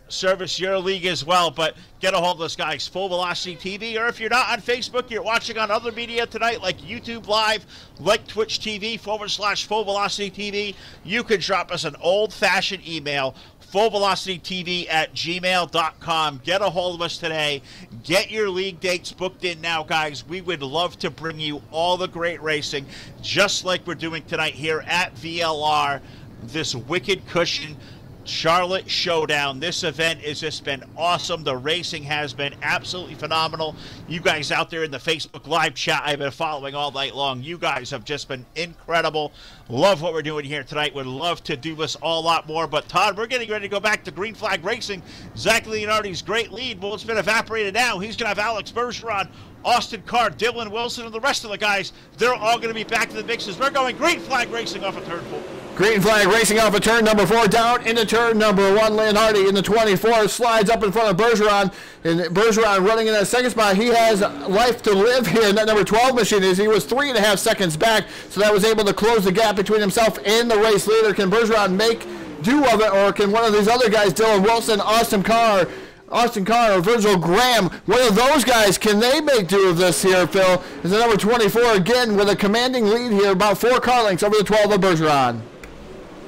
service your league as well. But get a hold of us, guys. Full Velocity TV, or if you're not on Facebook, you're watching on other media tonight like YouTube Live, like Twitch TV /Full Velocity TV, you can drop us an old-fashioned email, fullvelocitytv@gmail.com. Get a hold of us today. Get your league dates booked in now, guys. We would love to bring you all the great racing, just like we're doing tonight here at VLR, this Wicked Cushion Charlotte Showdown. This event has just been awesome. The racing has been absolutely phenomenal. You guys out there in the Facebook Live chat, I've been following all night long. You guys have just been incredible. Love what we're doing here tonight. Would love to do this all lot more. But Todd, we're getting ready to go back to green flag racing. Zach Leonardi's great lead, well, it's been evaporated now. He's going to have Alex Bergeron, Austin Carr, Dylan Wilson, and the rest of the guys. They're all going to be back to the mixes. We're going green flag racing off of turn 4. Green flag racing off of turn number 4, down into turn number 1. Leonardi in the 24 slides up in front of Bergeron, and Bergeron running in that second spot. He has life to live here, and that number 12 machine is. He was 3.5 seconds back, so that was able to close the gap between himself and the race leader. Can Bergeron make do of it, or can one of these other guys, Dylan Wilson, Austin Carr, or Virgil Graham, one of those guys, can they make do of this here, Phil? Is the number 24 again with a commanding lead here, about 4 car lengths over the 12 of Bergeron.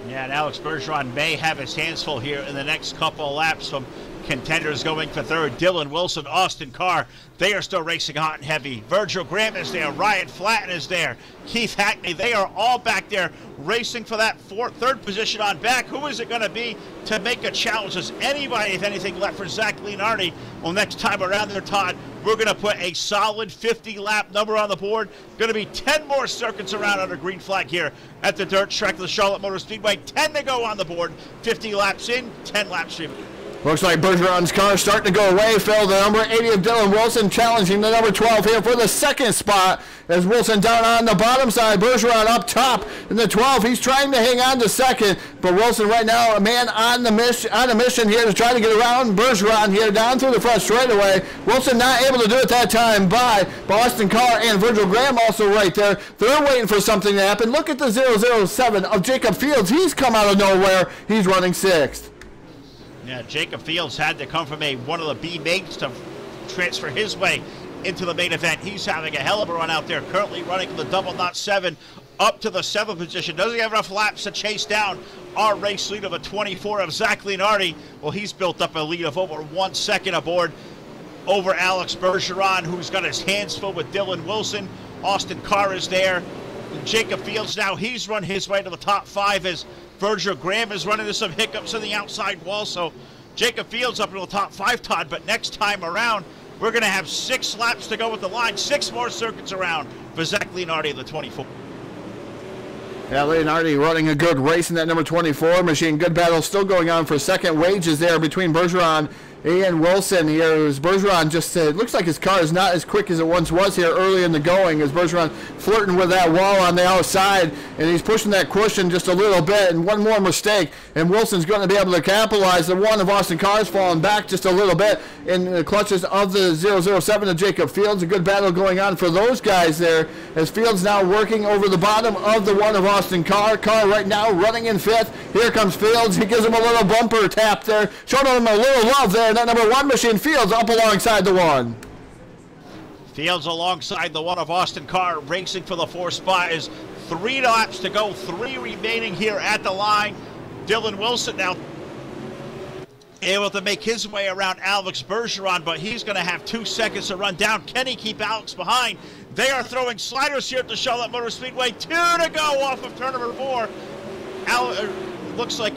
Yeah, and Alex Bergeron may have his hands full here in the next couple of laps from contenders going for third. Dylan Wilson, Austin Carr, they are still racing hot and heavy. Virgil Graham is there. Ryan Flatten is there. Keith Hackney, they are all back there racing for that third position on back. Who is it going to be to make a challenge? Is anybody, if anything, left for Zach Leonardi? Well, next time around there, Todd, we're going to put a solid 50-lap number on the board. Going to be 10 more circuits around under green flag here at the dirt track of the Charlotte Motor Speedway. 10 to go on the board. 50 laps in, 10 laps in. Looks like Bergeron's car starting to go away, Phil. The number 80 of Dylan Wilson challenging the number 12 here for the second spot. As Wilson down on the bottom side, Bergeron up top in the 12. He's trying to hang on to second, but Wilson right now, a man on a mission here to try to get around Bergeron here down through the front straightaway. Wilson not able to do it that time by Austin Carr and Virgil Graham also right there. They're waiting for something to happen. Look at the 007 of Jacob Fields. He's come out of nowhere. He's running 6th. Yeah, Jacob Fields had to come from one of the B mates to transfer his way into the main event. He's having a hell of a run out there, currently running the double knot 7 up to the 7th position. Doesn't have enough laps to chase down our race lead of a 24 of Zach Leonardi. Well, he's built up a lead of over 1 second aboard over Alex Bergeron, who's got his hands full with Dylan Wilson. Austin Carr is there. Jacob Fields now, he's run his way to the top 5 as Virgil Graham is running into some hiccups on the outside wall. So Jacob Fields up into the top 5, Todd. But next time around, we're going to have 6 laps to go with the line. 6 more circuits around for Zach Leonardi in the 24. Yeah, Leonardi running a good race in that number 24 machine. Good battle still going on for second. Wages there between Bergeron and Wilson here. As Bergeron just said, it looks like his car is not as quick as it once was here early in the going, as Bergeron flirting with that wall on the outside, and he's pushing that cushion just a little bit, and one more mistake and Wilson's going to be able to capitalize. The one of Austin Carr's falling back just a little bit in the clutches of the 007 of Jacob Fields. A good battle going on for those guys there, as Fields now working over the bottom of the one of Austin Carr. Carr right now running in 5th. Here comes Fields. He gives him a little bumper tap there, showing him a little love there. And that number 1 machine, Fields, up alongside the 1. Fields alongside the 1 of Austin Carr, racing for the 4th spot. Is 3 laps to go, 3 remaining here at the line. Dylan Wilson now able to make his way around Alex Bergeron, but he's going to have 2 seconds to run down. Can he keep Alex behind? They are throwing sliders here at the Charlotte Motor Speedway. 2 to go off of turn number 4. looks like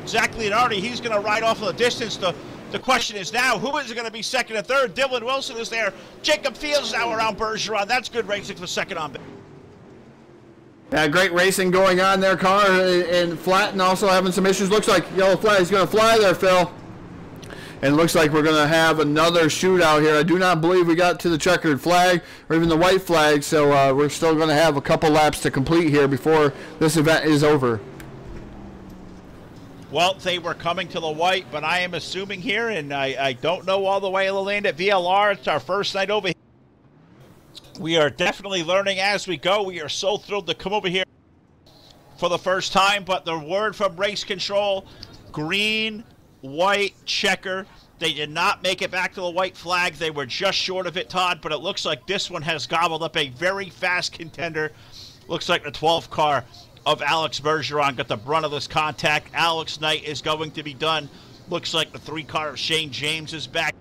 Zach Leonardi, he's going to ride off of the distance. The question is now, who is going to be second and third? Dylan Wilson is there. Jacob Fields now around Bergeron. That's good racing for second on base. Yeah, great racing going on there, Carr, and Flatten also having some issues. Looks like yellow flag is going to fly there, Phil. And it looks like we're going to have another shootout here. I do not believe we got to the checkered flag or even the white flag, so we're still going to have a couple laps to complete here before this event is over. Well, they were coming to the white, but I am assuming here, and I don't know all the way to the land at VLR. It's our first night over here. We are definitely learning as we go. We are so thrilled to come over here for the first time, but the word from race control, green, white, checker. They did not make it back to the white flag. They were just short of it, Todd, but it looks like this one has gobbled up a very fast contender. Looks like the 12th car of Alex Bergeron got the brunt of this contact. Alex Knight is going to be done. Looks like the 3 car of Shane James is back.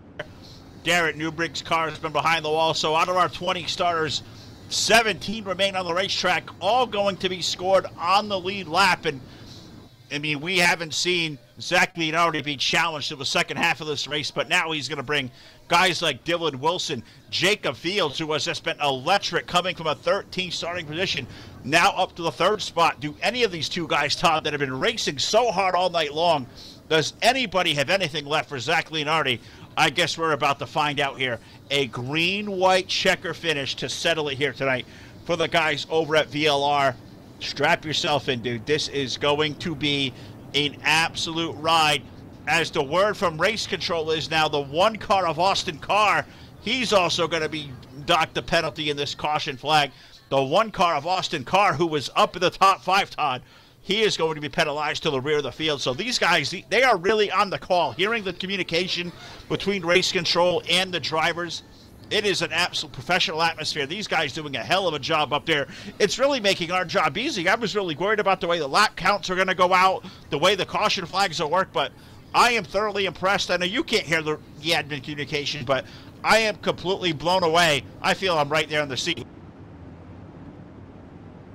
Garrett Newbrick's car has been behind the wall. So out of our 20 starters, 17 remain on the racetrack, all going to be scored on the lead lap. And, I mean, we haven't seen Zach Leonardi be challenged in the second half of this race, but now he's going to bring guys like Dylan Wilson, Jacob Fields, who has just been electric coming from a 13th starting position, now up to the 3rd spot. Do any of these 2 guys, Todd, that have been racing so hard all night long, does anybody have anything left for Zach Leonardi? I guess we're about to find out here. A green-white checker finish to settle it here tonight for the guys over at VLR. Strap yourself in, dude. This is going to be an absolute ride. As the word from race control is now, the 1 car of Austin Carr, he's also going to be docked the penalty in this caution flag. The 1 car of Austin Carr, who was up in the top 5, Todd, he is going to be penalized to the rear of the field. So these guys, they are really on the call. Hearing the communication between race control and the drivers, it is an absolute professional atmosphere. These guys doing a hell of a job up there. It's really making our job easy. I was really worried about the way the lap counts are going to go out, the way the caution flags will work, but I am thoroughly impressed. I know you can't hear the admin communication, but I am completely blown away. I feel I'm right there in the seat.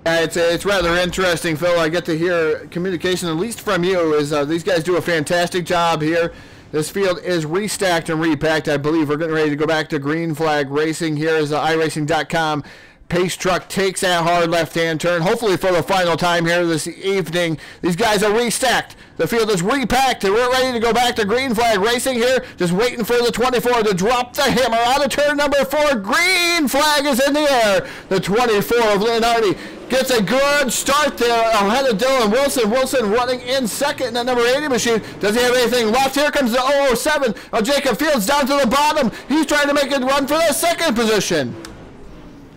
It's rather interesting, Phil. I get to hear communication, at least from you, is these guys do a fantastic job here. This field is restacked and repacked. I believe we're getting ready to go back to green flag racing. Here is iRacing.com. Pace truck takes that hard left-hand turn, hopefully for the final time here this evening. These guys are restacked. The field is repacked, and we're ready to go back to green flag racing here. Just waiting for the 24 to drop the hammer out of turn number 4. Green flag is in the air. The 24 of Leonardi gets a good start there ahead of Dylan Wilson. Wilson running in second in that number 80 machine. Does he have anything left? Here comes the 007 of Jacob Fields down to the bottom. He's trying to make it run for the second position.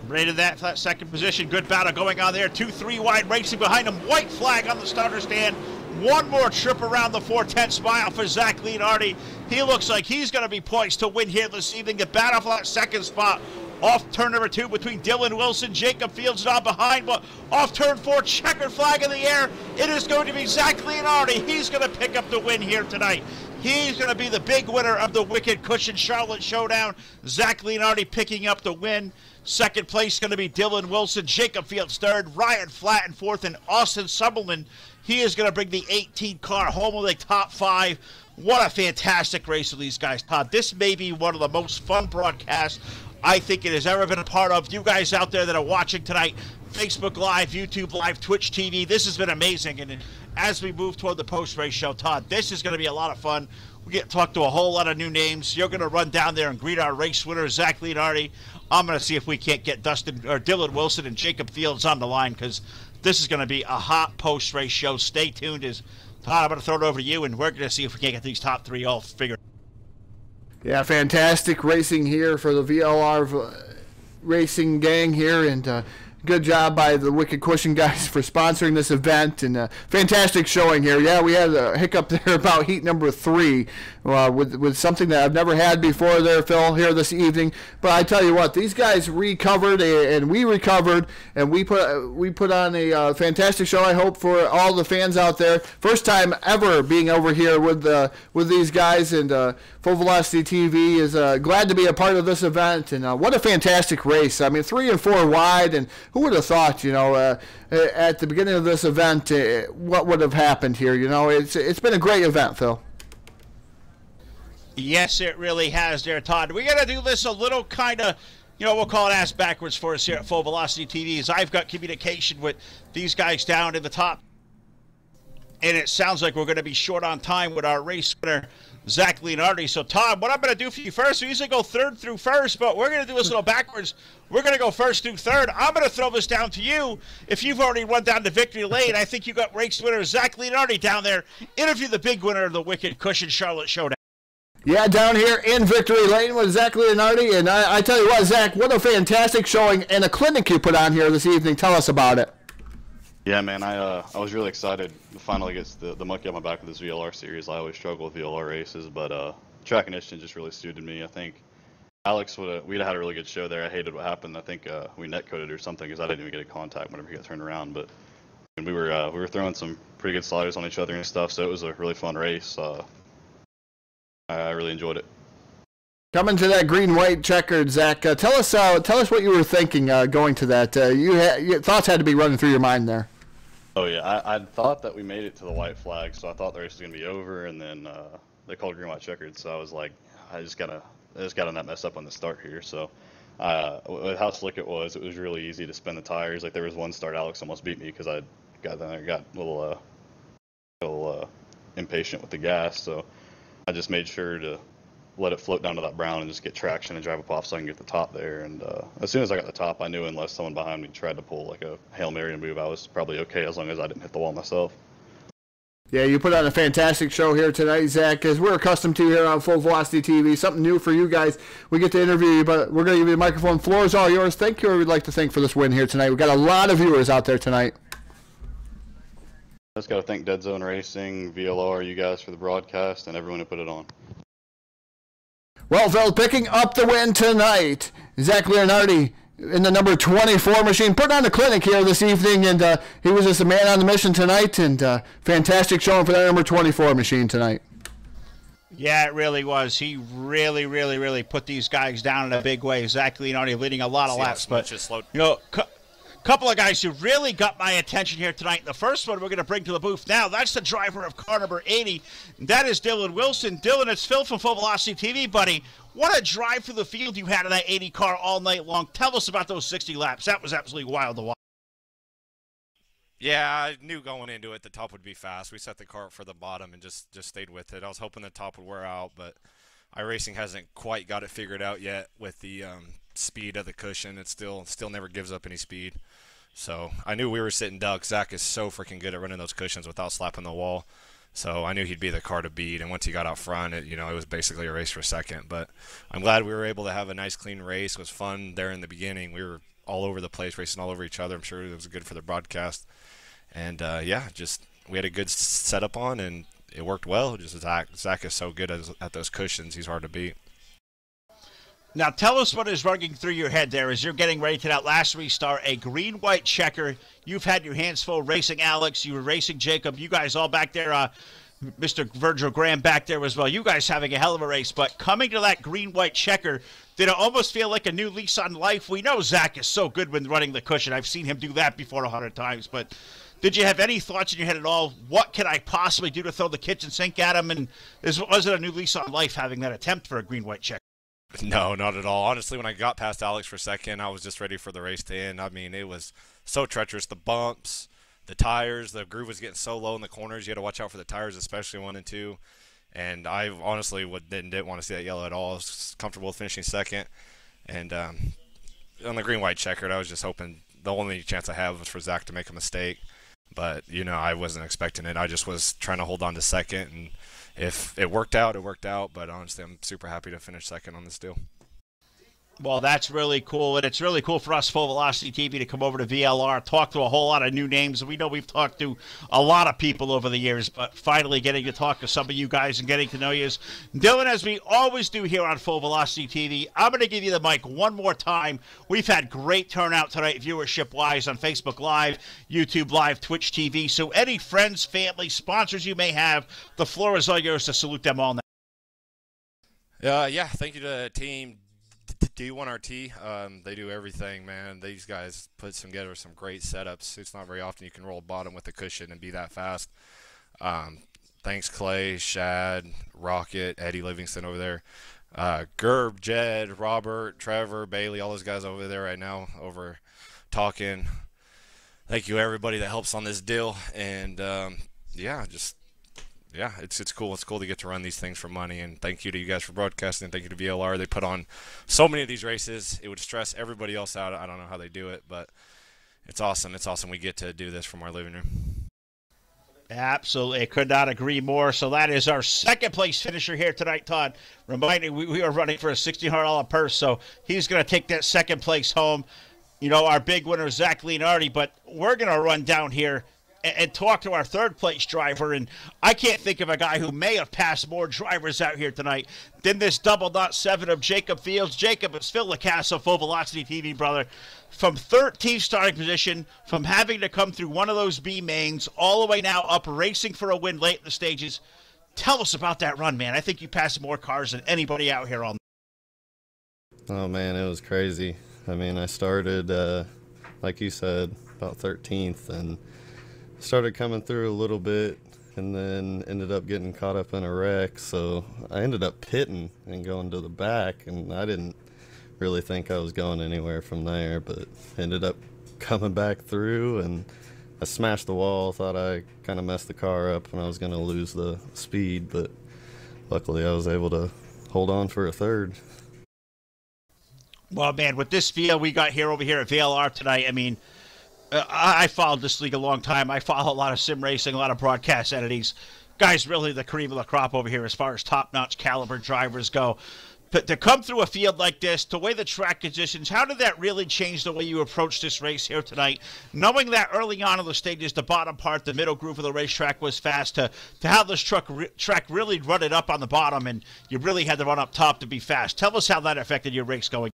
Rated that second position. Good battle going on there. 2-3 wide racing behind him. White flag on the starter stand. One more trip around the 410 mile for Zach Leonardi. He looks like he's going to be poised to win here this evening. The battle for that second spot. Off turn number 2 between Dylan Wilson, Jacob Fields not behind, but off turn 4, checkered flag in the air. It is going to be Zach Leonardi. He's going to pick up the win here tonight. He's going to be the big winner of the Wicked Cushion Charlotte Showdown. Zach Leonardi picking up the win. Second place going to be Dylan Wilson, Jacob Fields third, Ryan Flatten fourth, and Austin Summerlin. He is going to bring the 18 car home with a top 5. What a fantastic race of these guys, Todd. This may be one of the most fun broadcasts I think it has ever been a part of. You guys out there that are watching tonight, Facebook Live, YouTube Live, Twitch TV, this has been amazing. And as we move toward the post-race show, Todd, this is going to be a lot of fun. We get to talk to a whole lot of new names. You're going to run down there and greet our race winner, Zach Leonardi. I'm going to see if we can't get Dylan Wilson and Jacob Fields on the line, because this is going to be a hot post-race show. Stay tuned. Todd, I'm going to throw it over to you, and we're going to see if we can't get these top 3 all figured. Yeah, fantastic racing here for the VLR racing gang here, and good job by the Wicked Cushion guys for sponsoring this event, and fantastic showing here. Yeah, we had a hiccup there about heat number 3 with something that I've never had before there, Phil, here this evening. But I tell you what, these guys recovered, and we recovered, and we put on a fantastic show, I hope, for all the fans out there. First time ever being over here with these guys, and Full Velocity TV is glad to be a part of this event, and what a fantastic race. I mean, 3 and 4 wide, and who would have thought, at the beginning of this event, what would have happened here? It's been a great event, Phil. Yes, it really has there, Todd. We got to do this a little kind of, we'll call it ass backwards for us here at Full Velocity TV, as I've got communication with these guys down in the top. And it sounds like we're going to be short on time with our race winner, Zach Leonardi. So, Todd, what I'm going to do for you first, we usually go third through first, but we're going to do this a little backwards. We're going to go first through third. I'm going to throw this down to you. If you've already run down to victory lane, I think you got race winner Zach Leonardi down there. Interview the big winner of the Wicked Cushion Charlotte Showdown. Yeah, down here in victory lane with Zach Leonardi. And I tell you what, Zach, what a fantastic showing and a clinic you put on here this evening. Tell us about it. Yeah, man, I was really excited to finally get the monkey on my back with this VLR series. I always struggle with VLR races, but track condition just really suited me. I think Alex we'd had a really good show there. I hated what happened. I think we netcoded or something because I didn't even get a contact whenever he got turned around. But we were throwing some pretty good sliders on each other and stuff, so it was a really fun race. I really enjoyed it. Coming to that green-white checkered, Zach, tell us what you were thinking going to that. Your thoughts had to be running through your mind there. Oh yeah, I thought that we made it to the white flag, so I thought the race was gonna be over, and then they called green white checkered, so I was like, I just gotta not mess up on the start here. So with how slick it was really easy to spin the tires. Like there was one start, Alex almost beat me because I got a little impatient with the gas, so I just made sure to let it float down to that brown and just get traction and drive up off so I can get the top there. And as soon as I got the top, I knew unless someone behind me tried to pull like a Hail Mary move, I was probably okay as long as I didn't hit the wall myself. Yeah, you put on a fantastic show here tonight, Zach, as we're accustomed to here on Full Velocity TV. Something new for you guys. We get to interview you, but we're going to give you the microphone. Floor is all yours. Thank you. We'd like to thank for this win here tonight. We've got a lot of viewers out there tonight. I just got to thank Dead Zone Racing, VLR, you guys for the broadcast, and everyone who put it on. Well, Phil, picking up the win tonight, Zach Leonardi in the number 24 machine, put on a clinic here this evening, and he was just a man on the mission tonight, and fantastic showing for that number 24 machine tonight. Yeah, it really was. He really put these guys down in a big way. Zach Leonardi leading a lot of laps, but couple of guys who really got my attention here tonight. The first one we're going to bring to the booth now, that's the driver of car number 80. That is Dylan Wilson. Dylan, it's Phil from Full Velocity TV, buddy. What a drive through the field you had in that 80 car all night long. Tell us about those 60 laps. That was absolutely wild to watch. Yeah, I knew going into it the top would be fast. We set the car up for the bottom and just stayed with it. I was hoping the top would wear out, but iRacing hasn't quite got it figured out yet with the speed of the cushion. It still never gives up any speed. So I knew we were sitting ducks. Zach is so freaking good at running those cushions without slapping the wall. So I knew he'd be the car to beat. And once he got out front, it was basically a race for second. But I'm glad we were able to have a nice, clean race. It was fun there in the beginning. We were all over the place, racing all over each other. I'm sure it was good for the broadcast. And we had a good setup on, and it worked well. Just Zach is so good at those cushions. He's hard to beat. Now, tell us what is running through your head there as you're getting ready to that last restart, a green-white checker. You've had your hands full racing Alex. You were racing Jacob. You guys all back there, Mr. Virgil Graham back there as well. You guys having a hell of a race. But coming to that green-white checker, did it almost feel like a new lease on life? We know Zach is so good when running the cushion. I've seen him do that before 100 times. But did you have any thoughts in your head at all? What can I possibly do to throw the kitchen sink at him? And was it a new lease on life having that attempt for a green-white checker? No, not at all. Honestly, when I got past Alex for second, I was just ready for the race to end. I mean, it was so treacherous. The bumps, the tires, the groove was getting so low in the corners. You had to watch out for the tires, especially 1 and 2. And I honestly didn't want to see that yellow at all. I was comfortable with finishing second. And on the green-white checkered, I was just hoping the only chance I have was for Zach to make a mistake. But, I wasn't expecting it. I just was trying to hold on to second, and if it worked out, it worked out. But honestly, I'm super happy to finish second on this deal. Well, that's really cool, and it's really cool for us, Full Velocity TV, to come over to VLR, talk to a whole lot of new names. We know we've talked to a lot of people over the years, but finally getting to talk to some of you guys and getting to know you. Dylan, as we always do here on Full Velocity TV, I'm going to give you the mic one more time. We've had great turnout tonight, viewership-wise, on Facebook Live, YouTube Live, Twitch TV. So any friends, family, sponsors you may have, the floor is all yours to salute them all now. Yeah, thank you to Team D1RT, they do everything, man. These guys put together some great setups. It's not very often you can roll bottom with a cushion and be that fast. Thanks Clay, Shad, Rocket, Eddie Livingston over there. Gerb, Jed, Robert, Trevor, Bailey, all those guys over there right now over talking. Thank you everybody that helps on this deal. And yeah, it's cool. It's cool to get to run these things for money. And thank you to you guys for broadcasting. Thank you to VLR. They put on so many of these races. It would stress everybody else out. I don't know how they do it, but it's awesome. It's awesome we get to do this from our living room. Absolutely. I could not agree more. So that is our second place finisher here tonight, Todd. Reminding we are running for a $1,600 purse, so he's going to take that second place home. You know, our big winner, Zach Leonardi, but we're going to run down here and talk to our third place driver. And I can't think of a guy who may have passed more drivers out here tonight than this double knot 7 of Jacob Fields. Jacob, it's Phil LaCassa, Full Velocity TV, brother. From 13th starting position, from having to come through one of those B mains, all the way now up racing for a win late in the stages. Tell us about that run, man. I think you passed more cars than anybody out here on. Oh, man, it was crazy. I mean, I started, like you said, about 13th, and started coming through a little bit, and then ended up getting caught up in a wreck. So I ended up pitting and going to the back, and I didn't really think I was going anywhere from there, but ended up coming back through, and I smashed the wall. Thought I kind of messed the car up and I was going to lose the speed, but luckily I was able to hold on for a third. Well, man, with this field we got here over here at VLR tonight, I mean, I followed this league a long time. I follow a lot of sim racing, a lot of broadcast entities. Guys, really the cream of the crop over here as far as top-notch caliber drivers go. But to come through a field like this, the way the track conditions, how did that really change the way you approach this race here tonight? Knowing that early on in the stages, the bottom part, the middle groove of the racetrack was fast, to how this track really run it up on the bottom, and you really had to run up top to be fast. Tell us how that affected your race going.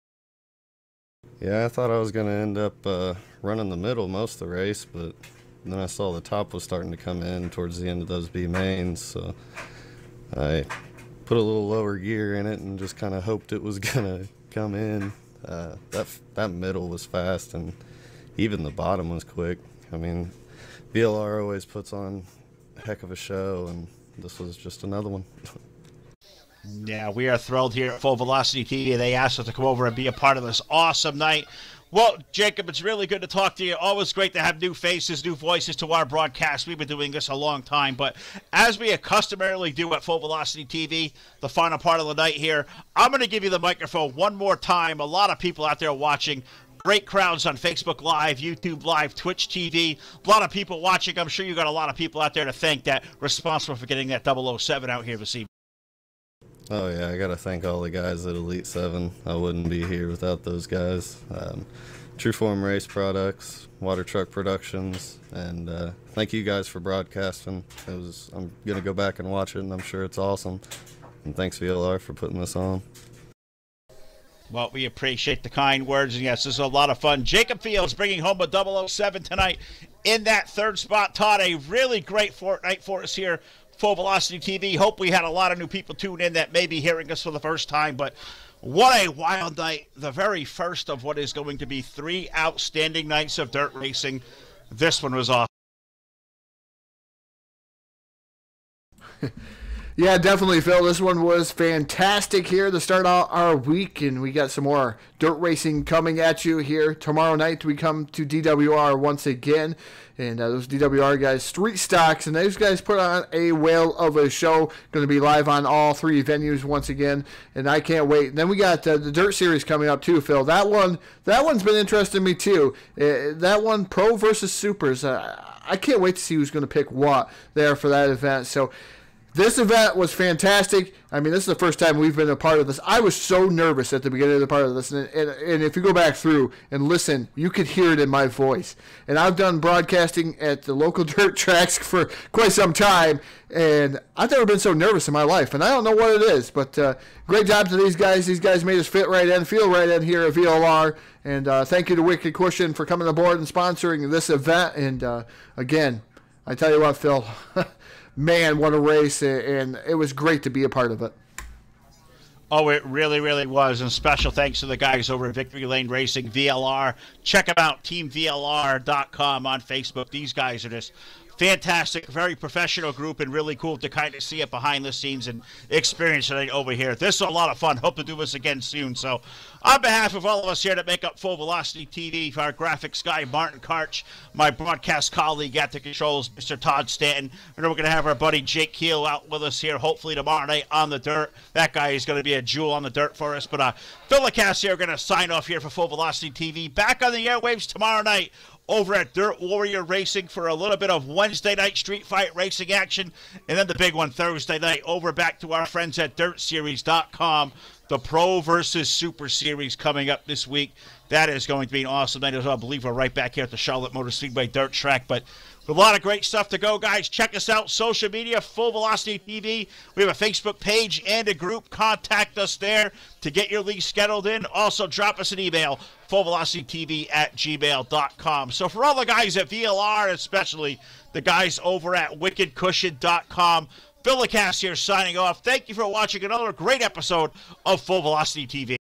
Yeah, I thought I was going to end up running the middle most of the race, but then I saw the top was starting to come in towards the end of those B mains, so I put a little lower gear in it and just kind of hoped it was going to come in. That middle was fast, and even the bottom was quick. I mean, VLR always puts on a heck of a show, and this was just another one. Yeah, we are thrilled here at Full Velocity TV. They asked us to come over and be a part of this awesome night. Well, Jacob, it's really good to talk to you. Always great to have new faces, new voices to our broadcast. We've been doing this a long time, but as we customarily do at Full Velocity TV, the final part of the night here, I'm going to give you the microphone one more time. A lot of people out there watching. Great crowds on Facebook Live, YouTube Live, Twitch TV. A lot of people watching. I'm sure you got a lot of people out there to thank that responsible for getting that 007 out here this evening. Oh, yeah, I got to thank all the guys at Elite 7. I wouldn't be here without those guys. Trueform Race Products, Water Truck Productions, and thank you guys for broadcasting. I'm going to go back and watch it, and I'm sure it's awesome. And thanks, VLR, for putting this on. Well, we appreciate the kind words, and yes, this is a lot of fun. Jacob Fields bringing home a 007 tonight in that third spot. Todd, a really great night for us here. Full Velocity TV. Hope we had a lot of new people tune in that may be hearing us for the first time, but what a wild night. The very first of what is going to be 3 outstanding nights of dirt racing. This one was awesome. Yeah, definitely, Phil. This one was fantastic here to start out our week, and we got some more dirt racing coming at you here. Tomorrow night we come to DWR once again, and those DWR guys, Street Stocks, and those guys put on a whale of a show. Going to be live on all 3 venues once again, and I can't wait. And then we got the Dirt Series coming up too, Phil. That one's been interesting to me too. That one, Pro versus Supers. I can't wait to see who's going to pick what there for that event. So this event was fantastic. I mean, this is the first time we've been a part of this. I was so nervous at the beginning of the part of this, and if you go back through and listen, you could hear it in my voice. And I've done broadcasting at the local dirt tracks for quite some time, and I've never been so nervous in my life, and I don't know what it is, but great job to these guys. These guys made us fit right in, feel right in here at VLR, and thank you to Wicked Cushion for coming aboard and sponsoring this event. And again, I tell you what, Phil, man, what a race, and it was great to be a part of it. Oh, it really, really was. And special thanks to the guys over at Victory Lane Racing, VLR. Check them out, teamvlr.com on Facebook. These guys are just fantastic, very professional group, and really cool to kind of see it behind the scenes and experience it over here. This is a lot of fun. Hope to do this again soon. So on behalf of all of us here that make up Full Velocity TV, our graphics guy, Martin Karch, my broadcast colleague at the controls, Mr. Todd Stanton, and we're going to have our buddy Jake Keel out with us here, hopefully tomorrow night on the dirt. That guy is going to be a jewel on the dirt for us. But Phil LaCasse here, going to sign off here for Full Velocity TV. Back on the airwaves tomorrow night over at Dirt Warrior Racing for a little bit of Wednesday night street fight racing action, and then the big one Thursday night over back to our friends at DirtSeries.com. The Pro versus Super Series coming up this week. That is going to be an awesome night as well. I believe we're right back here at the Charlotte Motor Speedway dirt track, but a lot of great stuff to go, guys. Check us out, social media, Full Velocity TV. We have a Facebook page and a group. Contact us there to get your league scheduled in. Also, drop us an email, fullvelocitytv@gmail.com. So for all the guys at VLR, especially the guys over at wickedcushion.com, Phil LaCasse here signing off. Thank you for watching another great episode of Full Velocity TV.